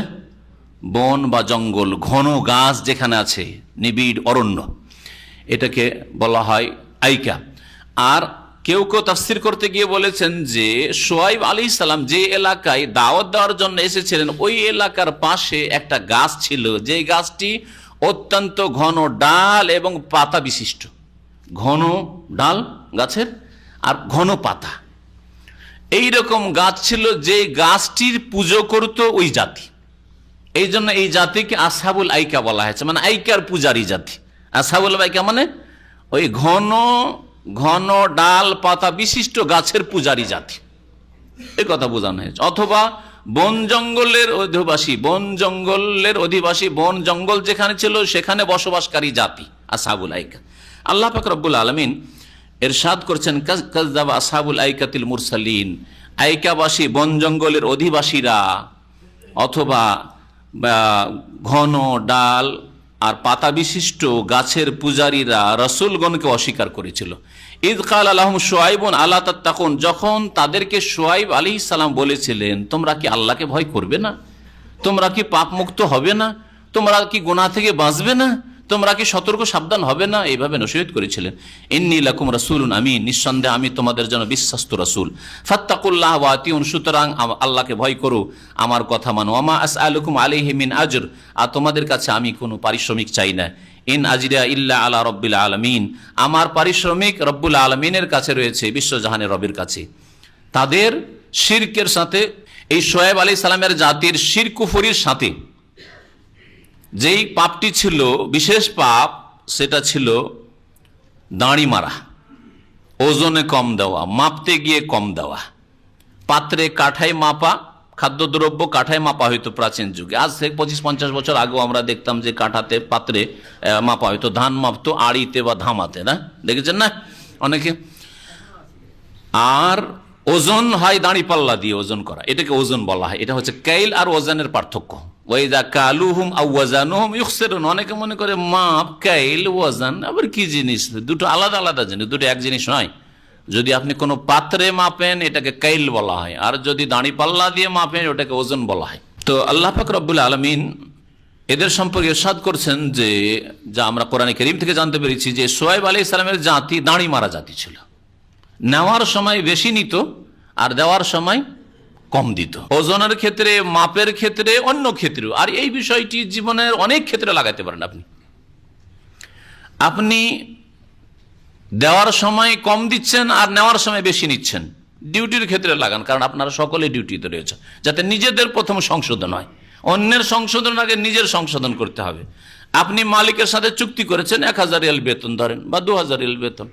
বন বা জঙ্গল, ঘন গাছ যেখানে আছে, নিবিড় অরণ্য, এটাকে বলা হয় আইকা। আর কেউ কেউ তাফসীর করতে গিয়ে বলেছেন যে শুআয়ব আলাইহিস সালাম যে এলাকায় দাওয়াত দেওয়ার জন্য এসেছিলেন ওই এলাকার পাশে একটা গাছ ছিল, যে গাছটি অত্যন্ত ঘন ডাল এবং পাতা বিশিষ্ট, ঘন ডাল গাছের আর ঘন পাতা, এই রকম গাছ ছিল যে গাছটির পুজো করত ওই জাতি। এই জন্য এই জাতিকে আসহাবুল আইকা বলা হয়েছে, মানে আইকার পূজারী জাতি। আসহাবুল আইকা মানে ওই ঘন ঘন ডাল পাতা বিশিষ্ট গাছের পূজারী জাতি, এই কথা বোঝানো হয়েছে। অথবা বন জঙ্গলের অধিবাসী, বন জঙ্গলের অধিবাসী, বন জঙ্গল যেখানে ছিল সেখানে বসবাসকারী জাতি আসহাবুল আইকা। আল্লাহ পাক রব্বুল আলামিন ইরশাদ করছেন, কাযযাবা আসহাবুল আইকাতিল মুরসালিন, আইকাবাসী বন জঙ্গলের অধিবাসীরা অথবা ঘন ডাল আর পাতা বিশিষ্ট গাছের পূজারীরা রসুলগণকে অস্বীকার করেছিল। ইদ কাল আলাহুম শুআইবুন আলা তাত্তাকুন, যখন তাদেরকে শুআইব আলাইহিস সালাম বলেছিলেন তোমরা কি আল্লাহকে ভয় করবে না, তোমরা কি পাপ মুক্ত হবে না, তোমরা কি গুনাহ থেকে বাঁচবে না, তোমরা কি সতর্ক সাবধান হবে না, এইভাবে নসিহত করেছিলেন। ইন্নী লাকুম রাসূলুন আমিন, নিঃসন্দেহে আমি তোমাদের জন্য বিশ্বস্ত রাসূল। ফাত্তাকুল্লাহ ওয়া আতিউন, সুতরাং আল্লাহকে ভয় করো, আমার কথা মানো। ওয়া মা আসআলুকুম আলাইহি মিন আজর, আর তোমাদের কাছে আমি কোনো পারিশ্রমিক চাই না। ইন আজরিয়া ইল্লা আলা রাব্বিল আলামিন, আমার পারিশ্রমিক রব্বুল আলামিনের কাছে রয়েছে, বিশ্বজাহানের রবের কাছে। তাদের শিরকের সাথে, এই শুআইব আলাইহিস সালামের জাতির শিরক কুফরির সাথে যেই পাপটি ছিল, বিশেষ পাপ, সেটা ছিল দাঁড়ি মারা, ওজনে কম দেওয়া, মাপতে গিয়ে কম দেওয়া, পাত্রে কাঠায় মাপা, খাদ্যদ্রব্য কাঠায় মাপা হইতো প্রাচীন যুগে। আজ থেকে 25-50 বছর আগেও আমরা দেখতাম যে কাঠাতে পাত্রে মাপা হইতো, ধান মাপতো আড়িতে বা ধামাতে, না দেখেছেন না অনেকে। আর ওজন হয় দাঁড়ি পাল্লা দিয়ে ওজন করা, এটাকে ওজন বলা হয়। এটা হচ্ছে কাইল আর ওজনের পার্থক্য। ওয়াইযা কালুহুম আও ওয়াজানুহুম ইখসিরুন, অনেকে মনে করে মাপ, কাইল, ওয়াজান আবার কি জিনিস, দুটো আলাদা আলাদা জিনিস, দুটো এক জিনিস নয়। যদি আপনি কোনো পাত্রে মাপেন এটাকে কাইল বলা হয়, আর যদি দাঁড়ি পাল্লা দিয়ে মাপেন ওটাকে ওজন বলা হয়। তো আল্লাহ পাক রব্বুল আলামিন এদের সম্পর্কে ইরশাদ করছেন যে, যা আমরা কোরআনে কারীম থেকে জানতে পেরেছি, যে শুআইব আলাইহিস সালামের জাতি দাঁড়ি মারা জাতি ছিল। নেওয়ার সময় বেশি নিত আর দেওয়ার সময় কম দিত, ওজনের ক্ষেত্রে, মাপের ক্ষেত্রে, অন্য ক্ষেত্রেও। আর এই বিষয়টি জীবনের অনেক ক্ষেত্রে লাগাতে পারেন। আপনি দেওয়ার সময় কম দিচ্ছেন আর নেওয়ার সময় বেশি নিচ্ছেন, ডিউটির ক্ষেত্রে লাগান, কারণ আপনারা সকলে ডিউটিতে রয়েছে, যাতে নিজেদের প্রথম সংশোধন হয়। অন্যের সংশোধন আগে নিজের সংশোধন করতে হবে। আপনি মালিকের সাথে চুক্তি করেছেন 1000 রিয়াল বেতন ধরেন বা 2000 রিয়াল বেতন,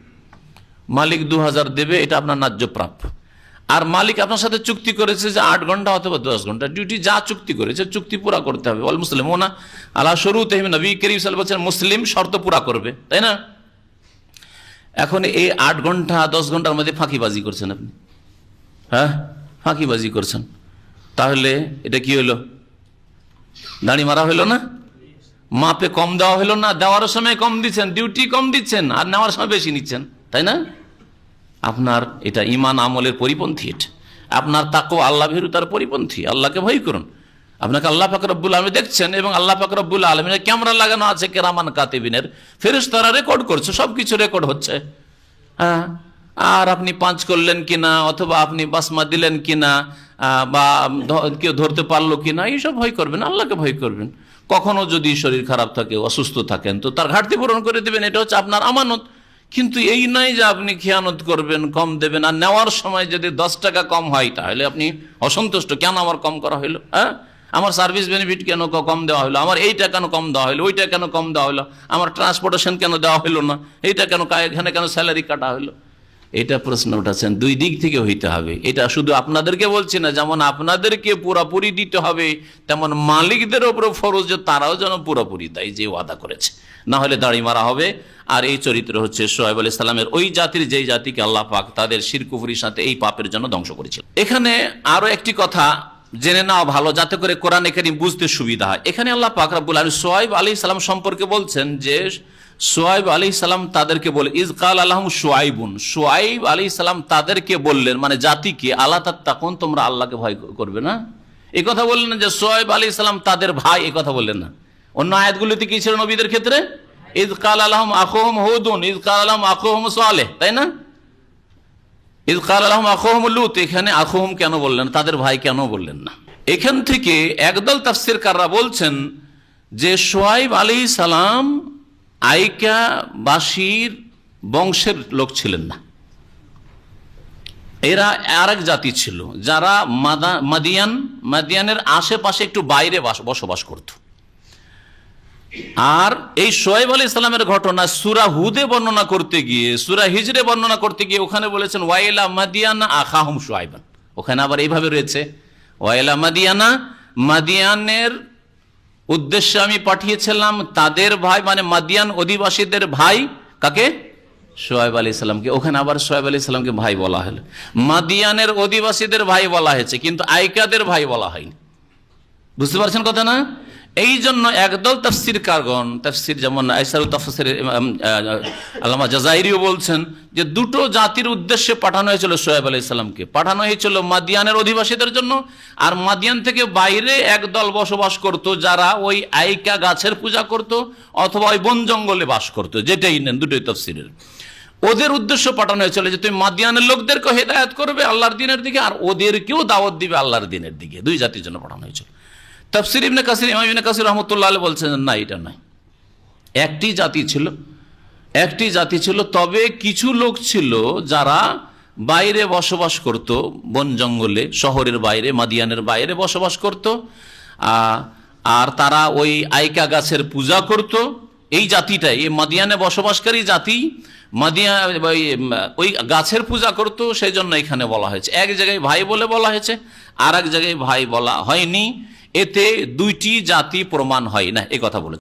মালিক 2000 দেবে, এটা আপনার ন্যায্য প্রাপ্য। আর মালিক আপনার সাথে চুক্তি করেছে যে 8 ঘন্টা অথবা 10 ঘন্টা ডিউটি, যা চুক্তি করেছে চুক্তি পুরা করতে হবে। ওয়াল মুসলিমুনা আলা শুরুতিহিম, নবী করিম সাল্লাল্লাহু আলাইহি ওয়াসাল্লাম মুসলিম শর্ত পুরা করবে, তাই না? এখন এই 8 ঘন্টা 10 ঘন্টার মধ্যে ফাঁকিবাজি করছেন আপনি, হ্যাঁ ফাঁকিবাজি করছেন, তাহলে এটা কি হলো? দাড়ি মারা হলো না? মাপে কম দেওয়া হলো না? দেওয়ার সময় কম দিচ্ছেন, ডিউটি কম দিচ্ছেন, আর নেওয়ার সময় বেশি নিচ্ছেন, তাই না? আপনার এটা ঈমান আমলের পরিপন্থী, এটা আপনার তাকওয়া আল্লাহ ভীরুতার পরিপন্থী। আল্লাহকে ভয় করুন। আপনাকে আল্লাহ পাক রব্বুল আলামিন দেখছেন, এবং আল্লাহ পাক রব্বুল আলামিনের ক্যামেরা লাগানো আছে, কিরামান কাতিবিনের, ফেরেশতারা রেকর্ড করছে, সবকিছু রেকর্ড হচ্ছে। হ্যাঁ, আর আপনি পাঁচ করলেন কিনা, অথবা আপনি বাসমা দিলেন কিনা, বা কেউ ধরতে পারলো কিনা, এইসব ভয় করবেন, আল্লাহকে ভয় করবেন। কখনো যদি শরীর খারাপ থাকে, অসুস্থ থাকেন, তো তার ঘাটতি পূরণ করে দেবেন, এটা হচ্ছে আপনার আমানত। কিন্তু এই নয় যে আপনি খেয়ানত করবেন, কম দেবেন, আর নেওয়ার সময় যদি 10 টাকা কম হয় তাহলে আপনি অসন্তুষ্ট, কেন আমার কম করা হলো, হ্যাঁ আমার সার্ভিস বেনিফিট কেন কম দেওয়া হলো, আমার এইটা কেন কম দেওয়া হলো, ওইটা কেন কম দেওয়া হলো, আমার ট্রান্সপোর্টেশন কেন দেওয়া হলো না, এইটা কেন, এখানে কেন স্যালারি কাটা হলো, এটা প্রশ্ন উঠাচ্ছেন। দুই দিক থেকে হইতে হবে। এটা শুধু আপনাদেরকে বলছি না, যেমন আপনাদেরকে পুরাপুরি দিতে হবে, তেমন মালিকদের ওপর ফরজ যে তারাও যেন পুরোপুরি দেয় যে ওয়াদা করেছে, না হলে দাড়ি মারা হবে। আর এই চরিত্র হচ্ছে শুআইব আলাইহিস সালামের ওই জাতির, যেই জাতিকে আল্লাহ পাক তাদের শিরক কুফরির সাথে এই পাপের জন্য ধ্বংস করেছিল। এখানে আরো একটি কথা জেনে নেওয়া ভালো, যাতে করে কোরআনে কারীম বুঝতে সুবিধা হয়। এখানে আল্লাহ পাক রব্বুল আলামিন শুআইব আলাইহিস সালাম সম্পর্কে বলছেন যে, শুআইব আলাইহিস সালাম তাদেরকে বলে, ইজ কাল আলাহুম শুআইবুন, শুআইব আলাইহিস সালাম তাদেরকে বললেন, মানে জাতিকে, আলা তাত্তাকুন, তোমরা আল্লাহকে ভয় করবে না। এই কথা বললেন না যে শুআইব আলাইহিস সালাম তাদের ভাই, এই কথা বললেন না। অন্য আয়াতগুলোতে কি ছিল নবীদের ক্ষেত্রে? ইজ কাল আলাহুম আখুহুম হুদুন, ইজ কাল আলাহুম আখুহুম সালেহ, তাই না? ইজ কাল আলাহুম আখুহুম লূত, এখানে আখুহুম কেন বললেন, তাদের ভাই কেন বললেন না? এখান থেকে একদল তাফসীরকাররা বলছেন যে শোয়াইব আলাইহিস সালাম আইকাবাসীর বংশের লোক ছিলেন না, এরা আরেক জাতি ছিল যারা মাদিয়ানের আশেপাশে একটু বাইরে বসবাস করত। আর এই শোয়েব আলাইহিস সালামের ঘটনা সূরা হুদে বর্ণনা করতে গিয়ে, সূরা হিজরে বর্ণনা করতে গিয়ে ওখানে বলেছেন ওয়াইলা মাদিয়ানা আখাহুম শুআইবান। ওখানে আবার এইভাবে রয়েছে ওয়াইলা মাদিয়ানা, মাদিয়ানের উদ্দেশ্যে আমি পাঠিয়েছিলাম তাদের ভাই, মানে মাদিয়ান অধিবাসীদের ভাই, কাকে? শোয়েব আলাইহিস সালামকে। ওখানে আবার শোয়েব আলাইহিস সালামকে ভাই বলা হলো, মাদিয়ানের অধিবাসীদের ভাই বলা হয়েছে, কিন্তু আইকাদের ভাই বলা হয়নি। বুঝতে পারছেন কথা না? এই জন্য একদল তাফসীরকারগণ, তাফসীর যেমন আইসারুত তাফসীর আল্লামা জাযাইরিও বলছেন যে দুটো জাতির উদ্দেশ্যে পাঠানো হয়েছিল শোয়েব আলাইহিস সালামকে। পাঠানো হয়েছিল মাদিয়ানের অধিবাসীদের জন্য, আর মাদিয়ান থেকে বাইরে একদল বসবাস করত যারা ওই আইকা গাছের পূজা করত অথবা ওই বন জঙ্গলে বাস করত, যেটাই নেন দুটোই তাফসীরের। ওদের উদ্দেশ্য পাঠানো হয়েছিল যে তুমি মাদিয়ানের লোকদেরকে হেদায়েত করবে আল্লাহর দ্বীনের দিকে, আর ওদেরকেও দাওয়াত দিবে আল্লাহর দ্বীনের দিকে। দুই জাতির জন্য পাঠানো হয়েছিল। তাফসীর ইবনে কাসির, ইমাম ইবনে কাসির রাহমাতুল্লাহ আলাইহি বলছেন না, এটা নয়, একটি জাতি ছিল, তবে কিছু লোক ছিল যারা বাইরে বসবাস করত, বন জঙ্গলে, শহরের বাইরে, মাদিয়ানের বাইরে বসবাস করত, আর তারা ওই আইকা গাছের পূজা করত। এই জাতিটাই, এই মাদিয়ানে বসবাসকারী জাতি ওই গাছের পূজা করত, সেই জন্য এখানে বলা হয়েছে। এক জায়গায় ভাই বলে বলা হয়েছে, আর এক জায়গায় ভাই বলা হয়নি। এতে দুইটি জাতি প্রমাণ হয় না, এই কথা বলে।